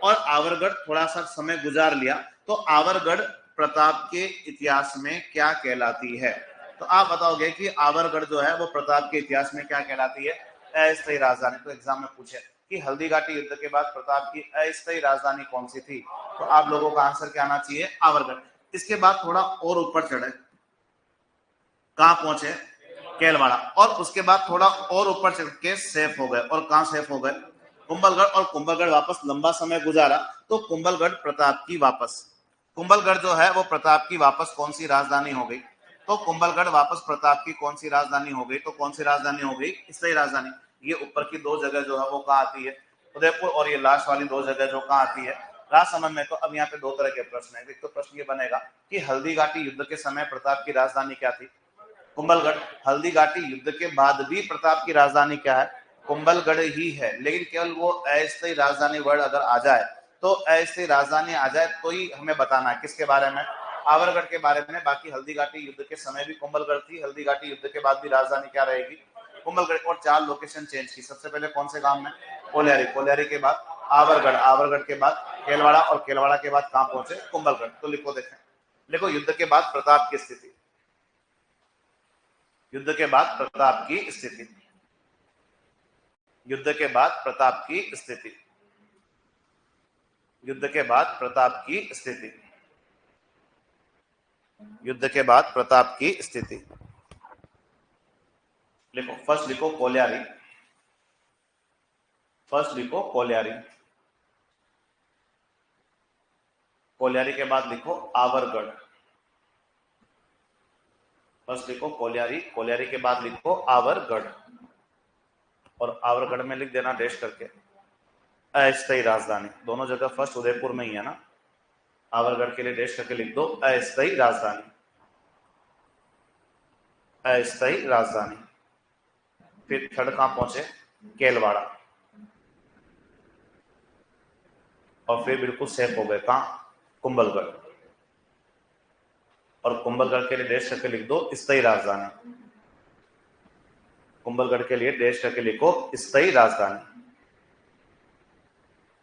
और आवरगढ़ थोड़ा सा समय गुजार लिया। तो आवरगढ़ प्रताप के इतिहास में क्या कहलाती है, तो आप बताओगे कि आवरगढ़ जो है वो प्रताप के इतिहास में क्या कहलाती है, अस्थायी राजधानी। तो एग्जाम में पूछे कि हल्दीघाटी युद्ध के बाद प्रताप की अस्थायी राजधानी कौन सी थी, तो आप लोगों का आंसर क्या आना चाहिए, आवरगढ़। इसके बाद थोड़ा और ऊपर चढ़े, कहां पहुंचे, केलवाड़ा, और उसके बाद थोड़ा और ऊपर चढ़ के सेफ हो गए, और कहां सेफ हो गए, कुंभलगढ़। और कुंभलगढ़ वापस लंबा समय गुजारा, तो कुंभलगढ़ प्रताप की वापस, कुंभलगढ़ जो है वो प्रताप की वापस कौन सी राजधानी हो गई, तो कुंभलगढ़ वापस प्रताप की कौन सी राजधानी हो गई, तो कौन सी राजधानी हो गई, अस्थायी राजधानी। ये ऊपर की 2 जगह जो है वो कहाँ आती है, उदयपुर, और ये लास्ट वाली 2 जगह जो कहाँ आती है, राजसमंद में। तो अब यहाँ पे 2 तरह के प्रश्न है। एक तो प्रश्न ये बनेगा कि हल्दीघाटी युद्ध के समय प्रताप की राजधानी क्या थी, कुंभलगढ़। हल्दीघाटी युद्ध के बाद भी प्रताप की राजधानी क्या है, कुंभलगढ़ ही है। लेकिन केवल वो अस्थायी राजधानी वर्ड अगर आ जाए, तो अस्थायी राजधानी आ जाए तो ही हमें बताना है किसके बारे में, आवरगढ़ के बारे में, बाकी हल्दीघाटी युद्ध के समय भी कुंभलगढ़ थी, हल्दीघाटी युद्ध के बाद भी राजधानी क्या रहेगी, कुंभलगढ़। और 4 लोकेशन चेंज की, सबसे पहले कौन से गांव में, कोलियारी, कोलियारी के बाद आवरगढ़, आवरगढ़ के बाद केलवाड़ा, और केलवाड़ा के बाद कहां पहुंचे, कुंभलगढ़। तो लिखो, देखें, लिखो युद्ध के बाद प्रताप की स्थिति, युद्ध के बाद प्रताप की स्थिति, युद्ध के बाद प्रताप की स्थिति, युद्ध के बाद प्रताप की स्थिति, युद्ध के बाद प्रताप की स्थिति। लिखो, फर्स्ट लिखो कोलियारी, फर्स्ट लिखो कोलियारी, कोलियारी के बाद लिखो आवरगढ़, फर्स्ट लिखो कोलियारी, कोलियारी के बाद लिखो आवरगढ़, और आवरगढ़ में लिख देना डैश करके अस्थायी राजधानी। दोनों जगह फर्स्ट उदयपुर में ही है ना, आवरगढ़ के लिए डैश करके लिख दो अस्थायी राजधानी, अस्थायी राजधानी। फिर थर्ड कहां पहुंचे, केलवाड़ा, और फिर बिल्कुल सेफ हो गए कहां, कुंभलगढ़, और कुंभलगढ़ के लिए डैश करके लिख दो स्थायी राजधानी, कुंभलगढ़ के लिए डैश करके लिखो स्थायी राजधानी,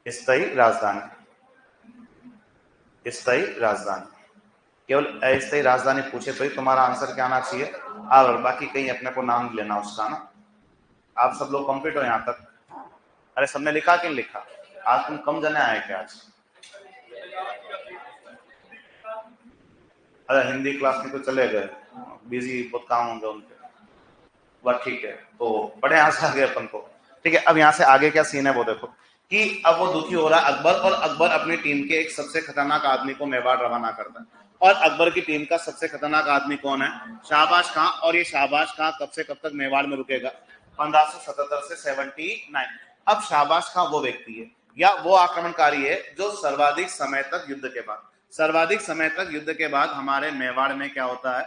स्थायी राजधानी, स्थायी राजधानी। केवल अस्थायी राजधानी पूछे तो ही तुम्हारा आंसर क्या आना चाहिए, और बाकी कहीं अपने को नाम लेना उसका ना। आप सब लोग कंप्लीट हो यहां तक? अरे सबने लिखा कि नहीं लिखा? आज तुम कम जने आए क्या आज? अरे हिंदी क्लास में तो चले गए, बिजी बहुत काम होंगे उनके, बस ठीक है। तो बड़े यहाँ से आगे अपन को, ठीक है। अब यहाँ से आगे क्या सीन है वो देखो, कि अब वो दुखी हो रहा है अकबर, और अकबर अपनी टीम के एक सबसे खतरनाक आदमी को मेवाड़ रवाना करता है। और अकबर की टीम का सबसे खतरनाक आदमी कौन है, शाहबाज खां। और ये शाहबाज खां कब से कब तक मेवाड़ में रुकेगा, 1577 से 79। अब शाहबाज खां वो व्यक्ति है या वो आक्रमणकारी है जो सर्वाधिक समय तक युद्ध के बाद, सर्वाधिक समय तक युद्ध के बाद हमारे मेवाड़ में क्या होता है,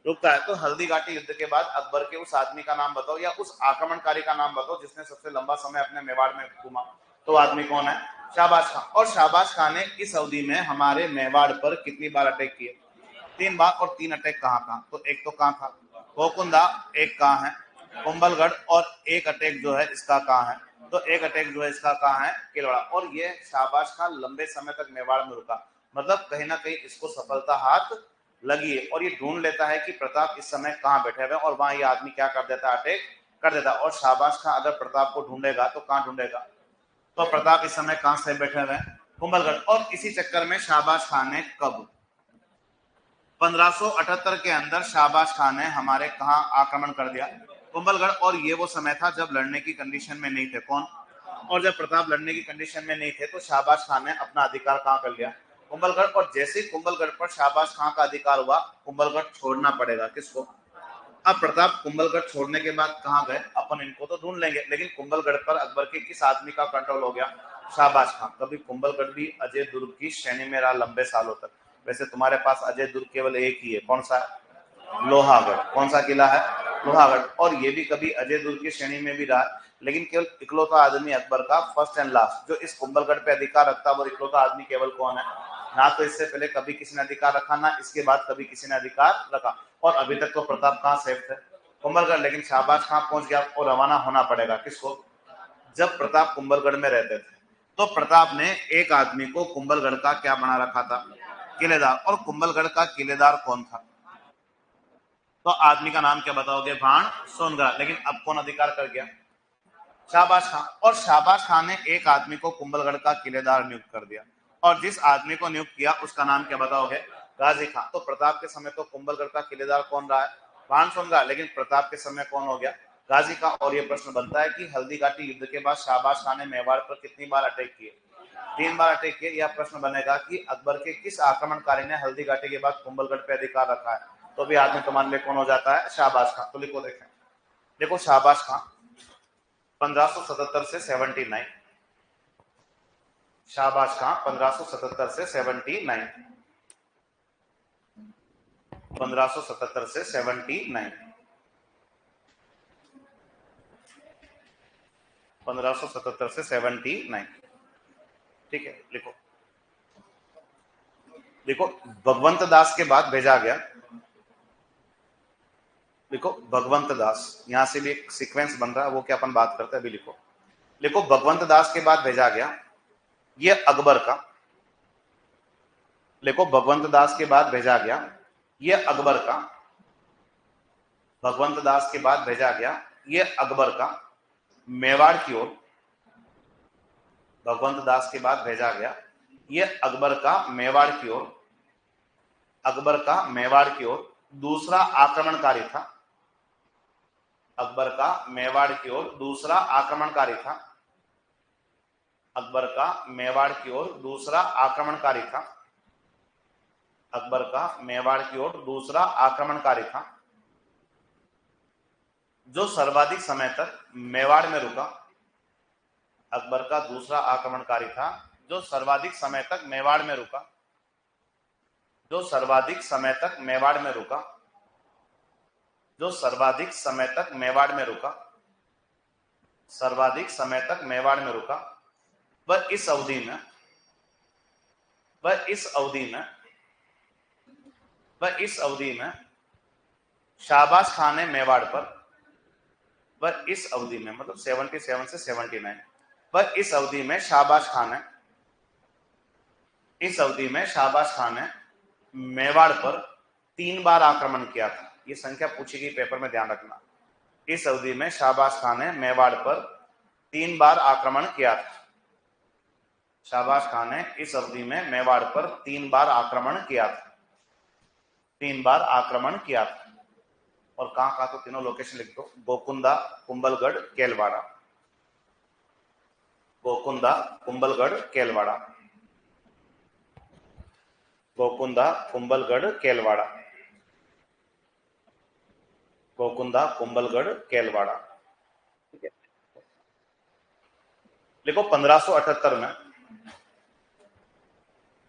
रुकता है। तो हल्दीघाटी युद्ध के बाद अकबर के उस आदमी का नाम बताओ, या उस आक्रमणकारी का नाम बताओ जिसने सबसे लंबा समय अपने मेवाड़ में घूमा। तो आदमी कौन है, शाहबाज खां। और शाहबाज खां ने इस अवधि में हमारे मेवाड़ पर कितनी बार अटैक किए, 3 बार। और 3 अटैक कहाँ कहाँ, तो एक तो कहाँ था, गोकुंदा, एक कहाँ है, कुंभलगढ़, और एक अटैक जो है इसका कहाँ है, तो एक अटैक जो है इसका कहाँ है, केलवाड़ा। और ये शाहबाज खां लंबे समय तक मेवाड़ में रुका, मतलब कहीं ना कहीं इसको सफलता हाथ लगी है। और ये ढूंढ लेता है कि प्रताप इस समय कहाँ बैठे हुए, और वहां ये आदमी क्या कर देता है, अटैक कर देता है। और शाहबाज खां अगर प्रताप को ढूंढेगा तो कहाँ ढूंढेगा, तो प्रताप इस समय कहां से बैठे हुए हैं, कुंभलगढ़। और इसी चक्कर में शाहबाज खां ने कब, 1578 के अंदर शाहबाज खां ने हमारे कहां आक्रमण कर दिया, कुंभलगढ़। और ये वो समय था जब लड़ने की कंडीशन में नहीं थे कौन, और जब प्रताप लड़ने की कंडीशन में नहीं थे, तो शाहबाज खां ने अपना अधिकार कहां कर लिया, कुंभलगढ़। और जैसे ही कुंभलगढ़ पर शाहबाज खां का अधिकार हुआ, कुंभलगढ़ छोड़ना पड़ेगा किसको। अब प्रताप कुंभलगढ़ छोड़ने के बाद कहां गए, अपन इनको तो ढूंढ लेंगे, लेकिन कुंभलगढ़ पर अकबर के किस आदमी का कंट्रोल हो गया, शाहबाज खां। कभी कुंभलगढ़ भी अजय दुर्ग की श्रेणी में रहा लंबे सालों तक। वैसे तुम्हारे पास अजय दुर्ग केवल एक ही है, कौन सा है, लोहागढ़। कौन सा किला है, लोहागढ़। और ये भी कभी अजय दुर्ग की श्रेणी में भी रहा, लेकिन केवल इकलौता आदमी अकबर का फर्स्ट एंड लास्ट जो इस कुंभलगढ़ पे अधिकार रखता है, वो इकलौता आदमी केवल कौन है, ना तो इससे पहले कभी किसी ने अधिकार रखा, ना इसके बाद कभी किसी ने अधिकार रखा। और अभी तक तो प्रताप कहां सेफ थे, कुंभलगढ़। लेकिन शाहबाज खां पहुंच गया, और रवाना होना पड़ेगा किसको, जब प्रताप कुंभलगढ़ में रहते थे तो प्रताप ने एक आदमी को कुंभलगढ़ का क्या बना रखा था, किलेदार। और कुंभलगढ़ का किलेदार कौन था, तो आदमी का नाम क्या बताओगे, भाण सोनगढ़। लेकिन अब कौन अधिकार कर गया, शाहबाज खां। और शाहबाज खां ने एक आदमी को कुंभलगढ़ का किलेदार नियुक्त कर दिया, और जिस आदमी को नियुक्त किया उसका नाम क्या बताओगे, गाजी खां। तो प्रताप के समय तो कुंभलगढ़ का किलेदार कौन रहा है, भान सोनगढ़। लेकिन प्रताप के समय कौन हो गया, गाजी खां। और यह प्रश्न बनता है कि हल्दीघाटी युद्ध के बाद शाहबाज खां ने मेवाड़ पर कितनी बार अटैक किए, 3 बार अटैक किए। यह प्रश्न बनेगा कि अकबर के किस आक्रमणकारी ने हल्दीघाटी के बाद कुंभलगढ़ पर अधिकार रखा है, तो भी आदमी तुम्हारे लिए कौन हो जाता है, शाहबाज खां। तो लिखो, देखें, देखो शाहबाज खां 1577 से 79, शाहबाज खां 1577 से 79, 1577 से 79, 1577 से 79, ठीक है। लिखो देखो भगवंत दास के बाद भेजा गया, देखो भगवंत दास, यहां से भी एक सीक्वेंस बन रहा है, वो क्या अपन बात करते हैं अभी। लिखो लिखो भगवंत दास के बाद भेजा गया ये अकबर का, लिखो भगवंत दास के बाद भेजा गया ये अकबर का, भगवंत दास के बाद भेजा गया ये अकबर का मेवाड़ की ओर, भगवंत दास के बाद भेजा गया ये अकबर का मेवाड़ की ओर, अकबर का मेवाड़ की ओर दूसरा आक्रमणकारी था, अकबर का मेवाड़ की ओर दूसरा आक्रमणकारी था, अकबर का मेवाड़ की ओर दूसरा आक्रमणकारी था, अकबर का मेवाड़ की ओर दूसरा आक्रमणकारी था, जो सर्वाधिक समय तक मेवाड़ में रुका। अकबर का दूसरा आक्रमणकारी था जो सर्वाधिक समय तक मेवाड़ में रुका, जो सर्वाधिक समय तक मेवाड़ में रुका, जो सर्वाधिक समय तक मेवाड़ में रुका, सर्वाधिक समय तक मेवाड़ में रुका। वह इस अवधि में, वह इस अवधि में, वह इस अवधि में शाहबाज खान ने मेवाड़ पर, वह इस अवधि में मतलब 77 से 79, वह इस अवधि में शाहबाज खान ने, इस अवधि में शाहबाज खान ने मेवाड़ पर 3 बार आक्रमण किया था। ये संख्या पूछी गई पेपर में, ध्यान रखना। इस अवधि में शाहबाज खान ने मेवाड़ पर 3 बार आक्रमण किया था। शाहबाज खान ने इस अवधि में मेवाड़ पर 3 बार आक्रमण किया था, 3 बार आक्रमण किया था। और कहां कहां, तो तीनों लोकेशन लिख दो, गोकुंदा, कुंभलगढ़, केलवाड़ा, गोकुंदा, कुंभलगढ़, केलवाड़ा, गोकुंदा, कुंभलगढ़, केलवाड़ा, गोकुंदा, कुंभलगढ़, केलवाड़ा। ठीक है, लिखो 1578 में,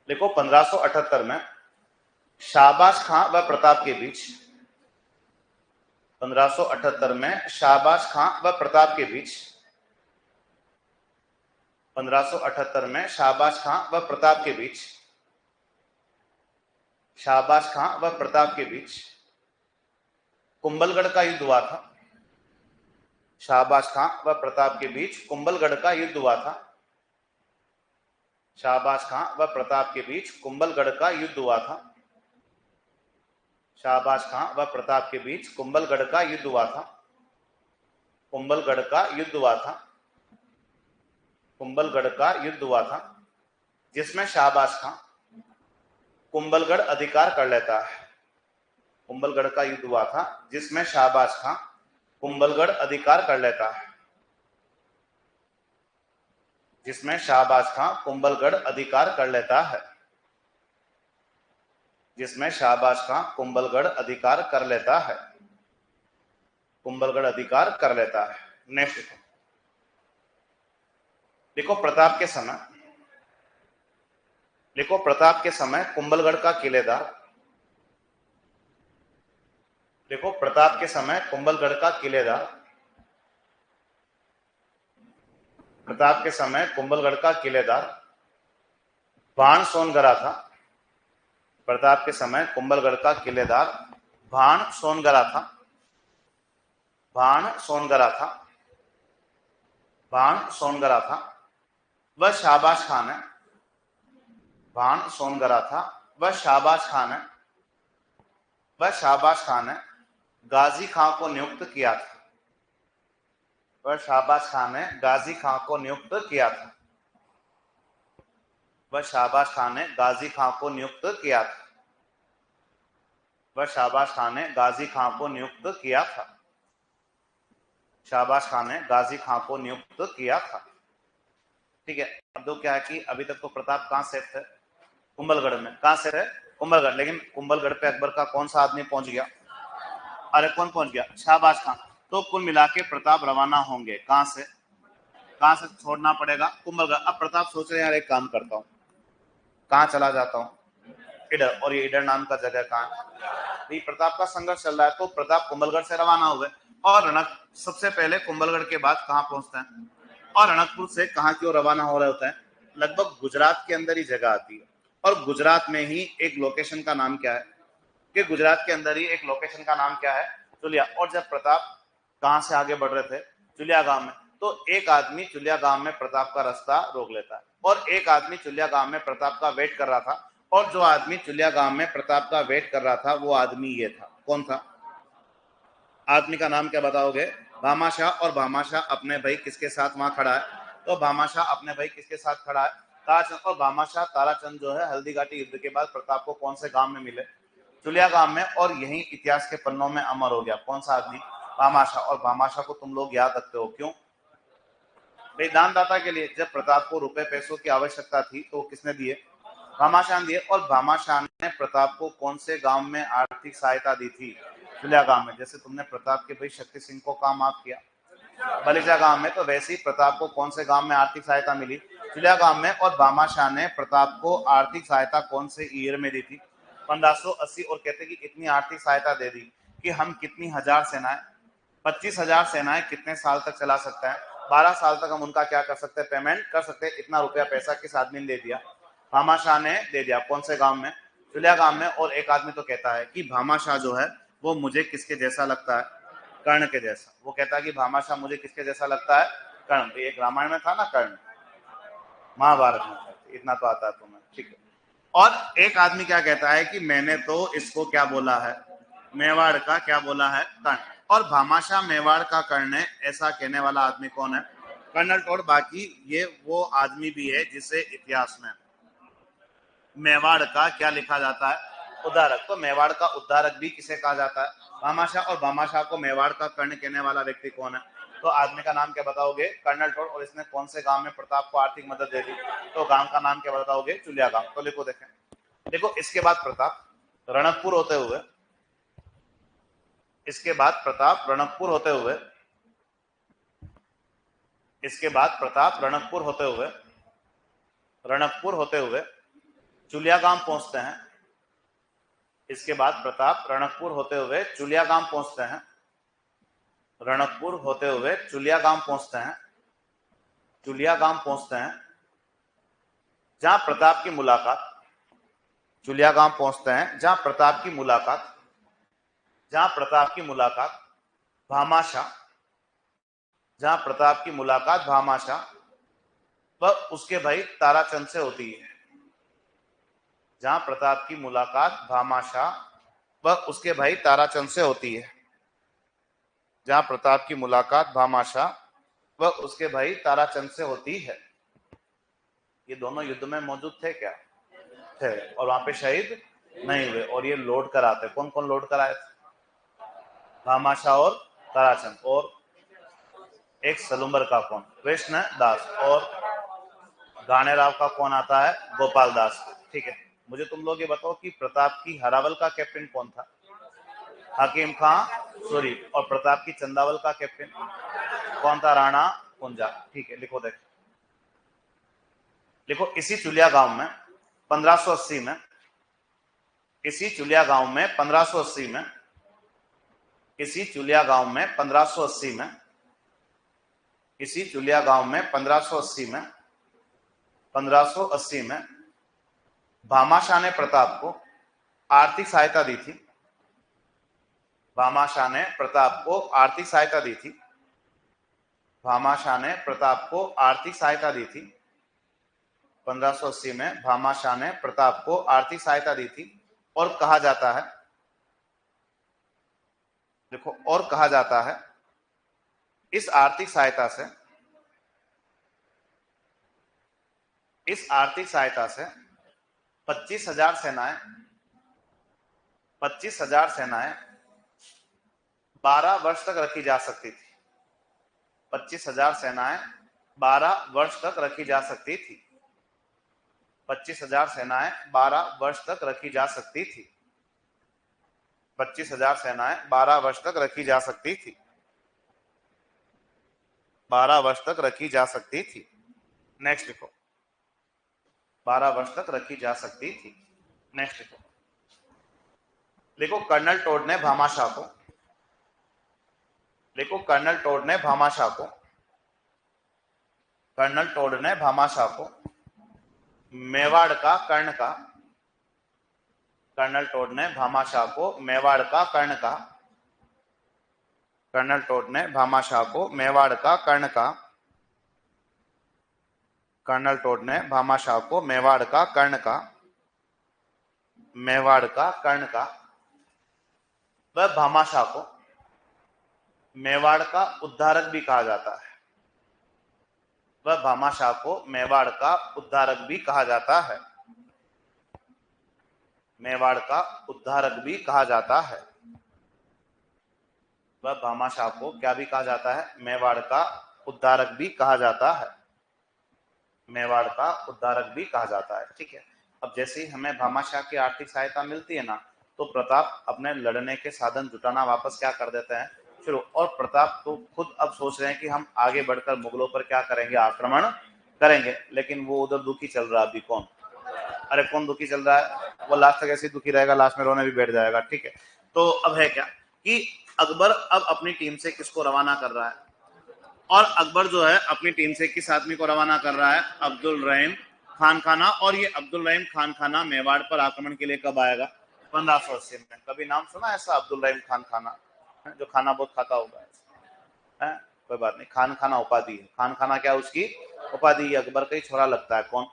लिखो 1578 में शाहबाज खां व प्रताप के बीच, 1578 में शाहबाज खां व प्रताप के बीच, 1578 में शाहबाज खां व प्रताप के बीच, शाहबाज खां व प्रताप के बीच कुंभलगढ़ का युद्ध हुआ था। शाहबाज खां व प्रताप के बीच कुंभलगढ़ का युद्ध हुआ था। शाहबाज खां व प्रताप के बीच कुंभलगढ़ का युद्ध हुआ था। शाहबाज खां व प्रताप के बीच कुंभलगढ़ का युद्ध हुआ था। कुंभलगढ़ का युद्ध हुआ था। कुंभलगढ़ का युद्ध हुआ था, जिसमें शाहबाज खां कुंभलगढ़ अधिकार कर लेता है। कुंभलगढ़ का युद्ध हुआ था जिसमें शाहबाज खां कुंभलगढ़ अधिकार कर लेता है, जिसमें शाहबाज खां कुंभलगढ़ अधिकार कर लेता है, जिसमें शाहबाज खां कुंभलगढ़ अधिकार कर लेता है, कुंभलगढ़ अधिकार कर लेता है। नेक्स्ट देखो प्रताप के समय, देखो प्रताप के समय कुंभलगढ़ का किलेदार, देखो प्रताप के समय कुंभलगढ़ का किलेदार, प्रताप के समय कुंभलगढ़ का किलेदार भाण सोनगरा था। प्रताप के समय कुंभलगढ़ का किलेदार भाण सोनगरा था, भाण सोनगरा था, भाण सोनगरा था। वह शाहबाज खान है, भाण सोनगरा था, वह शाहबाज खान है, वह शाहबाज खान है गाजी खां को नियुक्त किया था। वह शाहबाज खान ने गाजी खां को नियुक्त किया था। वह शाहबाज खान ने गाजी खां को नियुक्त किया था। वह शाहबाज खान ने गाजी खां को नियुक्त किया था। शाहबाज खान ने गाजी खां को नियुक्त किया था। ठीक है, अब तो क्या है कि अभी तक तो प्रताप कहां से थे, कुंभलगढ़ में। कहां से थे, कुंभलगढ़। लेकिन कुंभलगढ़ पे अकबर का कौन सा आदमी पहुंच गया, अरे कौन पहुंच गया, शाहबाज खां। तो कुल मिला के प्रताप रवाना होंगे कहां से, कहां से छोड़ना पड़ेगा, कुंभलगढ़। अब प्रताप सोच रहे हैं यार एक काम करता हूं, कहां चला जाता हूं, इधर। और ये इधर नाम का जगह कहां है, प्रताप का संघर्ष चल रहा है। तो प्रताप कुंभलगढ़ से रवाना हो गए और रणक सबसे पहले कुंभलगढ़ के बाद कहां पहुंचते हैं, और रणकपुर से कहां की ओर रवाना हो रहे होते हैं, लगभग गुजरात के अंदर ही जगह आती है। और गुजरात में ही एक लोकेशन का नाम क्या है, कि गुजरात के अंदर ही एक लोकेशन का नाम क्या है, चुलिया। और जब प्रताप कहां से आगे बढ़ रहे थे, चुलिया गांव में, तो एक आदमी चुलिया गांव में प्रताप का रास्ता रोक लेता है और एक आदमी चुलिया गांव में प्रताप का वेट कर रहा था, और जो आदमी चुलिया गांव में प्रताप का वेट कर रहा था वो आदमी ये था। कौन था? आदमी का नाम क्या बताओगे? भामाशाह। और भामाशाह अपने भाई किसके साथ वहां खड़ा है? तो भामाशाह अपने भाई किसके साथ खड़ा है? ताराचंद। और भामाशाह ताराचंद जो है हल्दी घाटी युद्ध के बाद प्रताप को कौन से गांव में मिले? चुलिया गांव में। और यही इतिहास के पन्नों में अमर हो गया। कौन सा आदमी? भामाशाह। और भामाशाह को तुम लोग याद रखते हो क्यों? भाई दानदाता के लिए। जब प्रताप को रुपए पैसों की आवश्यकता थी तो किसने दिए? भामाशाह ने दिए। और भामाशाह ने प्रताप को कौन से गांव में आर्थिक सहायता दी थी? चुलिया गांव में। जैसे तुमने प्रताप के भाई शक्ति सिंह को काम माफ किया बलिजा गांव में, तो वैसे ही प्रताप को कौन से गांव में आर्थिक सहायता मिली? चुलिया गांव में। और भामाशाह ने प्रताप को आर्थिक सहायता कौन से ईयर में दी थी? 1580। और कहते कि इतनी आर्थिक सहायता दे दी कि हम कितनी हजार सेनाएं, 25,000 सेनाएं कितने साल तक चला सकते हैं? 12 साल तक हम उनका क्या कर सकते हैं? पेमेंट कर सकते हैं। इतना रुपया पैसा किस आदमी ने दे दिया? भामाशाह ने दे दिया। कौन से गांव में? चुलिया गांव में। और एक आदमी तो कहता है कि भामाशाह जो है वो मुझे किसके जैसा लगता है? कर्ण के जैसा। वो कहता है कि भामाशाह मुझे किसके जैसा लगता है? कर्ण। तो एक रामायण में था ना कर्ण, महाभारत में था। इतना तो आता है तुम्हें, ठीक है। और एक आदमी क्या कहता है कि मैंने तो इसको क्या बोला है? मेवाड़ का क्या बोला है? कर्ण। और भामाशाह मेवाड़ का कर्ण है, ऐसा कहने वाला आदमी कौन है? Colonel Tod. बाकी ये वो आदमी भी है जिसे इतिहास में मेवाड़ का क्या लिखा जाता है? उद्धारक। तो मेवाड़ का उद्धारक भी किसे कहा जाता है? भामाशाह। और भामाशाह को मेवाड़ का कर्ण कहने वाला व्यक्ति कौन है? तो आदमी का नाम क्या बताओगे? Colonel Tod. और इसने कौन से गांव में प्रताप को आर्थिक मदद दे दी? तो गांव का नाम क्या बताओगे? चुलिया गांव। तो लिखो, देखें, देखो इसके बाद प्रताप रणकपुर होते हुए, इसके बाद प्रताप रणकपुर होते हुए, इसके बाद प्रताप रणकपुर होते हुए, रणकपुर होते हुए चुलिया गांव पहुंचते हैं। इसके बाद प्रताप रणकपुर होते हुए चुलिया गांव पहुंचते हैं। रणकपुर होते हुए चुलिया गांव पहुंचते हैं। चुलिया गांव पहुंचते हैं जहां प्रताप की मुलाकात, चुलिया गांव पहुंचते हैं जहां प्रताप की मुलाकात, जहां प्रताप की मुलाकात भामाशाह, जहां प्रताप की मुलाकात भामाशाह व उसके भाई ताराचंद से होती है। जहां प्रताप की मुलाकात भामाशाह व उसके भाई ताराचंद से होती है। जहां प्रताप की मुलाकात भामाशाह व उसके भाई ताराचंद से होती है। ये दोनों युद्ध में मौजूद थे क्या? थे। और वहां पे शहीद नहीं हुए। और ये लौट कर आते। कौन कौन लौट कर आए थे? भामाशाह और ताराचंद। और एक सलुम्बर का कौन? कृष्ण दास। और गानेराव का कौन आता है? गोपाल दास। ठीक है। मुझे तुम लोग ये बताओ कि प्रताप की हरावल का कैप्टन कौन था? हकीम खां सूरी। और प्रताप की चंदावल का कैप्टन कौन था? राणा कुंजा। ठीक है, लिखो, देखो, लिखो। इसी चुलिया गांव में 1580 में, इसी चुलिया गांव में 1580 में, इसी चुलिया गांव में 1580 में, इसी चुलिया गांव में 1580 में, 1580 में भामाशाह ने प्रताप को आर्थिक सहायता दी थी। भामाशाह ने प्रताप को आर्थिक सहायता दी थी। भामाशाह ने प्रताप को आर्थिक सहायता दी थी। 1580 में भामाशाह ने प्रताप को आर्थिक सहायता दी थी। और कहा जाता है, देखो, और कहा जाता है इस आर्थिक सहायता से, इस आर्थिक सहायता से 25,000 सेनाएं, 25,000 सेनाएं 12 वर्ष तक रखी जा सकती थी। 25,000 सेनाएं 12 वर्ष तक रखी जा सकती थी। 25,000 सेनाएं 12 वर्ष तक रखी जा सकती थी। 25,000 सेनाएं 12 वर्ष तक रखी जा सकती थी। 12 वर्ष तक रखी जा सकती थी। नेक्स्ट लिखो, 12 वर्ष तक रखी जा सकती थी। नेक्स्ट लिखो, लिखो कर्नल टोड ने भामाशाह को, लिखो कर्नल टोड ने भामाशाह को, कर्नल टोड ने भामाशाह को मेवाड़ का कर्ण का, कर्नल टोड ने भामाशाह को मेवाड़ का कर्ण कहा। कर्नल टोड ने भामाशाह को मेवाड़ का कर्ण कहा। कर्नल टोड ने भामाशाह को मेवाड़ का कर्ण कहा। मेवाड़ का कर्ण का। वह भामाशाह को मेवाड़ का उद्धारक भी कहा जाता है। वह भामाशाह को मेवाड़ का उद्धारक भी कहा जाता है। मेवाड़ का उद्धारक भी कहा जाता है। वह भामाशाह को क्या भी कहा जाता है? मेवाड़ का उद्धारक भी कहा जाता है। मेवाड़ का उद्धारक भी कहा जाता है। ठीक है, अब जैसे ही हमें भामाशाह की आर्थिक सहायता मिलती है ना, तो प्रताप अपने लड़ने के साधन जुटाना वापस क्या कर देते हैं? शुरू। और प्रताप तो खुद अब सोच रहे हैं कि हम आगे बढ़कर मुगलों पर क्या करेंगे? आक्रमण करेंगे। लेकिन वो उधर दुखी चल रहा है अभी। कौन? अरे कौन दुखी चल रहा है? वो लास्ट तक ऐसे दुखी रहेगा, लास्ट में रोने भी बैठ जाएगा। ठीक है, तो अब है क्या कि अकबर अब अपनी टीम से किसको रवाना कर रहा है? और अकबर जो है अपनी टीम से किस आदमी को रवाना कर रहा है? अब्दुल रहीम खान खाना। और ये अब्दुल रहीम खान खाना मेवाड़ पर आक्रमण के लिए कब आएगा? 1580 में। कभी नाम सुना ऐसा अब्दुल रहीम खान खाना? जो खाना बहुत खाता होगा है? कोई बात नहीं, खान खाना उपाधि है। खान खाना क्या उसकी उपाधि? अकबर का ही छोरा लगता है। कौन?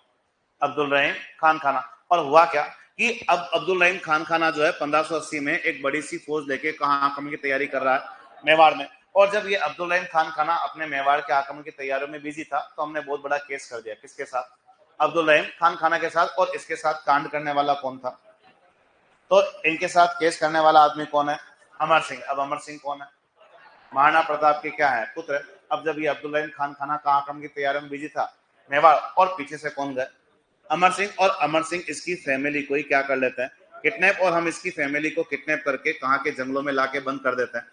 अब्दुल रहीम खान खाना। और हुआ क्या कि अब अब्दुल रहीम खान खाना जो है 1580 में एक बड़ी सी फौज लेके कहां आक्रमण की तैयारी कर रहा है? मेवाड़ में। और जब ये अब्दुल रहीम खान खाना अपने मेवाड़ के आक्रमण की तैयारियों में बिजी था, तो हमने बहुत बड़ा केस कर दिया। किसके साथ? अब्दुल रहीम खान खाना के साथ। और इसके साथ कांड करने वाला कौन था? तो इनके साथ केस करने वाला आदमी कौन है? अमर सिंह। अब अमर सिंह कौन है? महाराणा प्रताप के क्या है? पुत्र। अब जब ये अब्दुल रहीम खान खाना का आक्रमण की तैयारी में बिजी था मेवाड़, और पीछे से कौन गए? अमर सिंह। और अमर सिंह इसकी फैमिली को ही क्या कर लेते हैं? किडनैप। और हम इसकी फैमिली को किडनैप करके कहां के जंगलों में लाके बंद कर देते हैं?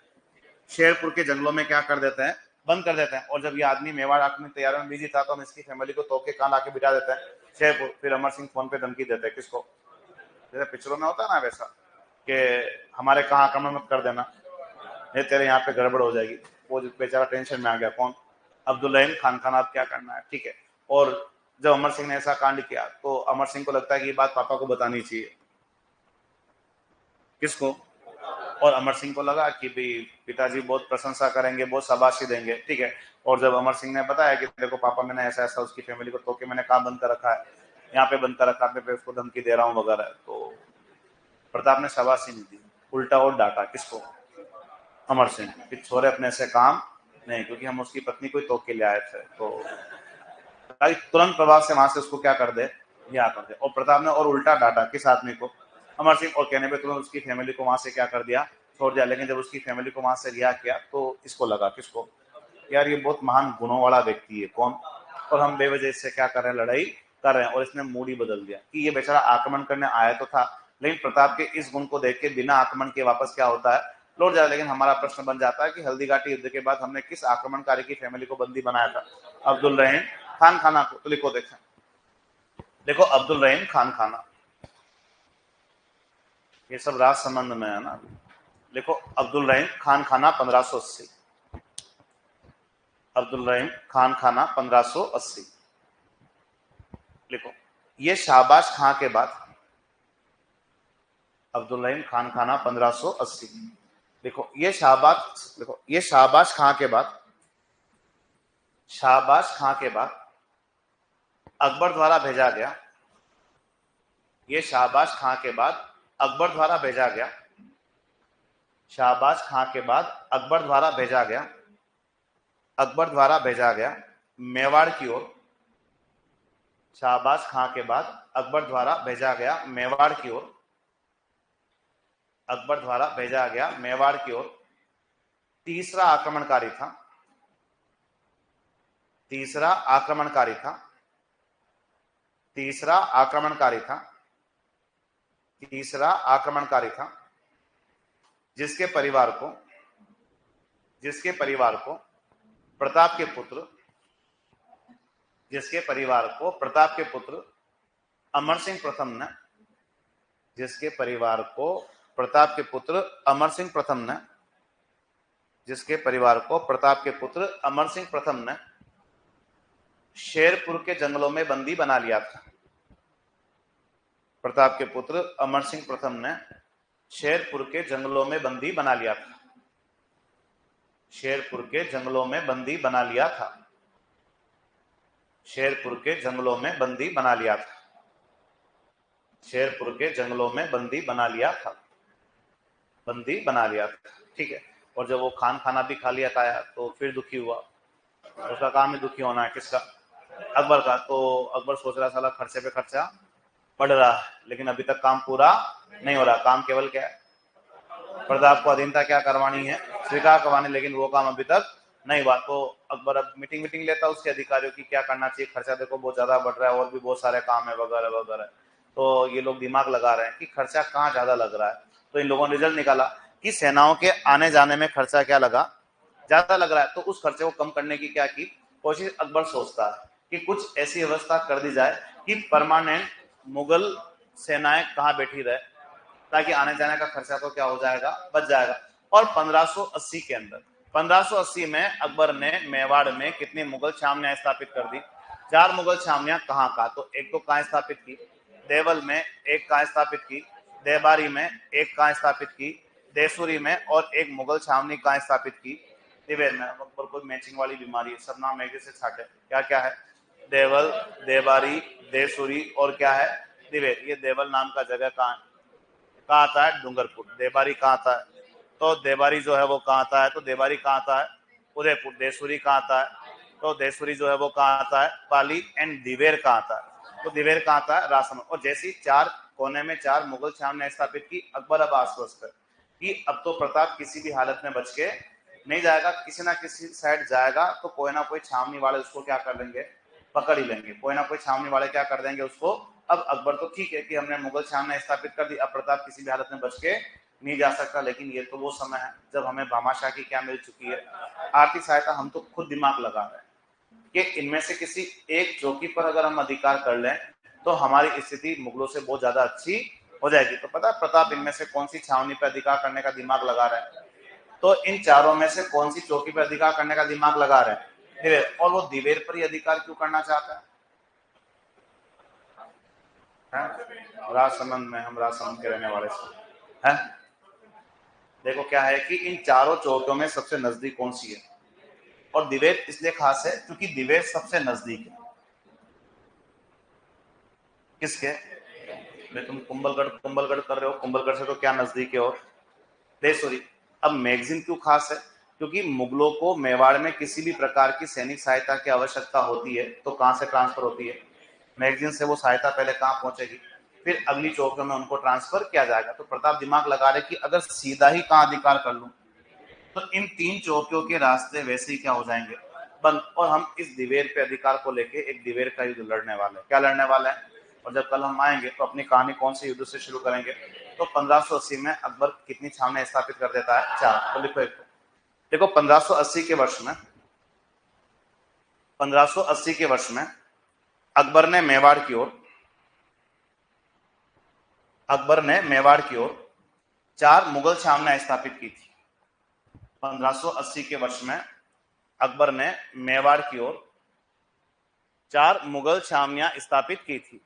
शेरपुर के जंगलों में क्या कर देते हैं? बंद कर देते हैं। और जब ये आदमी मेवाड़ आक्रमण तैयारियों में बिजी था, तो हम इसकी फैमिली को तोड़ के कहां लाके बिठा देते हैं? शेरपुर। फिर अमर सिंह फोन पे धमकी देते हैं। किसको? जैसे पिक्चरों में होता है ना वैसा, कि हमारे कहां आक्रमण मत कर देना, ये तेरे यहाँ पे गड़बड़ हो जाएगी। वो बेचारा टेंशन में आ गया। कौन? अब्दुल रहीम खान खाना। अब क्या करना है? ठीक है, और जब अमर सिंह ने ऐसा कांड किया, तो अमर सिंह को लगता है कि ये बात पापा को बतानी चाहिए। किसको? और अमर सिंह को लगा कि भाई पिताजी बहुत प्रशंसा करेंगे, बहुत शाबाशी देंगे। ठीक है, और जब अमर सिंह ने बताया कि देखो पापा, मैंने ऐसा ऐसा उसकी फैमिली को तोड़ के मैंने कहाँ बंद कर रखा है, यहाँ पे बंद कर रखा है, मैं उसको धमकी दे रहा हूँ वगैरह, तो प्रताप ने शाबाशी नहीं दी, उल्टा और डांटा। किसको? अमर सिंह। कि छोरे अपने से काम नहीं, क्योंकि हम उसकी पत्नी को ही तोड़ के ले आए थे। तो तुरंत प्रभाव से वहां से उसको क्या कर दे? यहाँ कर दे। और प्रताप ने और उल्टा डांटा। किस आदमी को? अमर सिंह। और कहने पे तुरंत उसकी फैमिली को वहां से क्या कर दिया? छोड़ दिया। लेकिन जब उसकी फैमिली को वहां से रिहा किया, तो इसको लगा, किसको? यार ये बहुत महान गुणों वाला व्यक्ति है। कौन? और हम बेवजह इससे क्या कर रहे हैं? लड़ाई कर रहे हैं। और इसने मूड ही बदल दिया कि ये बेचारा आक्रमण करने आया तो था, लेकिन प्रताप के इस गुण को देख के बिना आक्रमण के वापस क्या होता है? लौट जाए। लेकिन हमारा प्रश्न बन जाता है कि हल्दीघाटी युद्ध के बाद हमने किस आक्रमणकारी की फैमिली को बंदी बनाया था? अब्दुल रहीम खान खाना को। तो लिखो, देखें, देखो अब्दुल रहीम खान खाना, ये सब राज संबंध में है ना। देखो अब्दुल रहीम खान खाना 1580। अब्दुल रहीम खान खाना 1580। लिखो, ये शाहबाज खां के बाद, अब्दुल रहीम खान खाना 1580। देखो ये शाहबाज, देखो ये शाहबाज खां के बाद, शाहबाज खां के बाद अकबर द्वारा भेजा गया। ये शाहबाज खां के बाद अकबर द्वारा भेजा गया। शाहबाज खां के बाद अकबर द्वारा भेजा गया। अकबर द्वारा भेजा गया मेवाड़ की ओर। शाहबाज खां के बाद अकबर द्वारा भेजा गया मेवाड़ की ओर। अकबर द्वारा भेजा गया मेवाड़ की ओर। तीसरा आक्रमणकारी था। तीसरा आक्रमणकारी था। तीसरा आक्रमणकारी था। तीसरा आक्रमणकारी था जिसके परिवार को, जिसके परिवार को प्रताप के पुत्र, जिसके परिवार को प्रताप के पुत्र अमर सिंह प्रथम ने, जिसके परिवार को प्रताप के पुत्र अमर सिंह प्रथम ने, जिसके परिवार को प्रताप के पुत्र अमर सिंह प्रथम ने शेरपुर के जंगलों में बंदी बना लिया था। प्रताप के पुत्र अमर सिंह प्रथम ने शेरपुर के जंगलों में बंदी बना लिया था। शेरपुर के जंगलों में बंदी बना लिया था। शेरपुर के जंगलों में बंदी बना लिया था। शेरपुर के जंगलों में बंदी बना लिया था। बंदी बना लिया था, ठीक है। और जब वो खाना भी खा लिया खाया तो फिर दुखी हुआ। उसका काम ही दुखी होना है। किसका? अकबर का। तो अकबर सोच रहा साला खर्चे पे खर्चा बढ़ रहा है, लेकिन अभी तक काम पूरा नहीं हो रहा। काम केवल क्या है? प्रताप को अधीनता क्या करवानी है? स्वीकार करवानी, लेकिन वो काम अभी तक नहीं हुआ। तो अकबर अब मीटिंग लेता उसके अधिकारियों की, क्या करना चाहिए, खर्चा देखो बहुत ज्यादा बढ़ रहा है और भी बहुत सारे काम है वगैरह वगैरह। तो ये लोग दिमाग लगा रहे हैं कि खर्चा कहाँ ज्यादा लग रहा है। तो इन लोगों ने रिजल्ट निकाला कि सेनाओं के आने जाने में खर्चा क्या लगा, ज्यादा लग रहा है। तो उस खर्चे को कम करने की क्या की कोशिश अकबर सोचता है कि कुछ ऐसी व्यवस्था कर दी जाए कि परमानेंट मुगल सेनाएं कहाँ बैठी रहे, ताकि आने जाने का खर्चा तो क्या हो जाएगा, बच जाएगा। और 1580 के अंदर 1580 में अकबर ने मेवाड़ में कितनी मुगल छावनियां स्थापित कर दी? 4 मुगल छावनियां। कहाँ कहाँ? तो एक तो कहाँ स्थापित की? देवल में। एक कहाँ स्थापित की? देबारी में। एक कहाँ स्थापित की? देसूरी में। और एक मुगल छावनी कहाँ स्थापित की? दिवेर में। अकबर को मैचिंग वाली बीमारी है, सब नाम एक से छाटे। क्या क्या है? देवल, देबारी, देसूरी और क्या है? दिवेर। ये देवल नाम का जगह कहाँ आता है? डूंगरपुर। देबारी कहाँ आता है? तो देबारी जो है वो कहाँ आता है? तो देबारी कहाँ आता है? उदयपुर। देसूरी कहाँ आता है? तो देसूरी जो है वो कहाँ आता है? पाली। एंड दिवेर कहाँ आता है? तो दिवेर कहाँ आता है? राजसमंद। और जैसी 4 कोने में 4 मुगल छावनियां स्थापित की, अकबर अब आश्वस्त है कि अब तो प्रताप किसी भी हालत में बच के नहीं जाएगा, किसी ना किसी साइड जाएगा तो कोई ना कोई छावनी वाले उसको क्या कर लेंगे, पकड़ ही लेंगे। कोई ना कोई छावनी वाले क्या कर देंगे उसको। अब अकबर तो ठीक है कि हमने मुगल छावनी स्थापित कर दी, अब प्रताप किसी भी हालत में बच के नहीं जा सकता। लेकिन ये तो वो समय है जब हमें भामाशाह की क्या मिल चुकी है, आर्थिक सहायता। हम तो खुद दिमाग लगा रहे हैं कि इनमें से किसी एक चौकी पर अगर हम अधिकार कर लें तो हमारी स्थिति मुगलों से बहुत ज्यादा अच्छी हो जाएगी। तो पता है प्रताप इनमें से कौन सी छावनी पर अधिकार करने का दिमाग लगा रहे हैं? तो इन चारों में से कौन सी चौकी पर अधिकार करने का दिमाग लगा रहे हैं? दिवेर। और वो दिवेर पर ही अधिकार क्यों करना चाहता है? राजसमंद में, हम राजसमंद के रहने वाले हैं। देखो क्या है कि इन चारों चौकियों में सबसे नजदीक कौन सी है? और दिवेर इसलिए खास है क्योंकि दिवेर सबसे नजदीक है। किसके? तुम कुंभलगढ़ कर रहे हो, कुंभलगढ़ से तो क्या नजदीक है? और देसूरी। अब मैगजीन क्यों खास है? क्योंकि मुगलों को मेवाड़ में किसी भी प्रकार की सैनिक सहायता की आवश्यकता होती है तो कहां से ट्रांसफर होती है? मैगजीन से। वो सहायता पहले कहां पहुंचेगी, फिर अगली चौकियों में उनको ट्रांसफर किया जाएगा। तो प्रताप दिमाग लगा रहे कि अगर सीधा ही कहां अधिकार कर लूं तो इन 3 चौकियों के रास्ते वैसे ही क्या हो जाएंगे, बंद। और हम इस दिवेर पे अधिकार को लेके एक दिवेर का युद्ध लड़ने वाले हैं। क्या लड़ने वाले हैं? और जब कल हम आएंगे तो अपनी कहानी कौन से युद्ध से शुरू करेंगे? तो 1580 में अकबर कितनी छावनियां स्थापित कर देता है? 4। तो लिखो एक। देखो 1580 के वर्ष में 1580 के वर्ष में अकबर ने मेवाड़ की ओर 4 मुगल छावनियां स्थापित की थी। 1580 के वर्ष में अकबर ने मेवाड़ की ओर 4 मुगल छावनियां स्थापित की थी।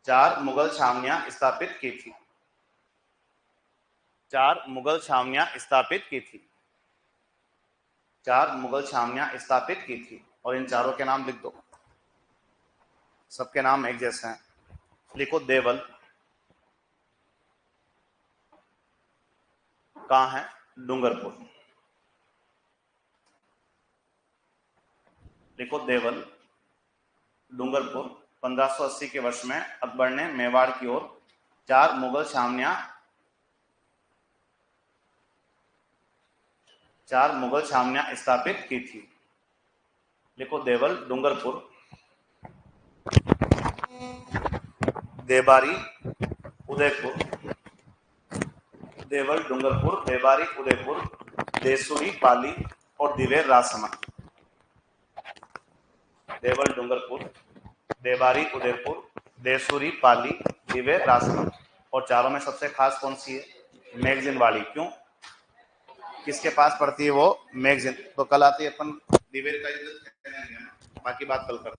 4 मुगल छावनियां स्थापित की थी। 4 मुगल छावनियां स्थापित की थी। 4 मुगल छावनियां स्थापित की थी। और इन चारों के नाम लिख दो। सबके नाम एक जैसे हैं। लिखो देवल। कहां है? डूंगरपुर। लिखो देवल, डूंगरपुर। 1580 के वर्ष में अकबर ने मेवाड़ की ओर 4 मुगल छावनियां स्थापित की थी। लिखो देवल, डूंगरपुर, देबारी, उदयपुर। देवल, डूंगरपुर, देबारी, उदयपुर, देसूरी, पाली और दिवेर राजसमंद। देवल, डूंगरपुर, देबारी, उदयपुर, देसूरी, पाली, दिवेर, राजसमंद। और चारों में सबसे खास कौन सी है? मैगजीन वाली। क्यों? किसके पास पड़ती है वो? मैगजीन। तो कल आती है अपन दिवेर का युद्ध, बाकी बात कल करते हैं।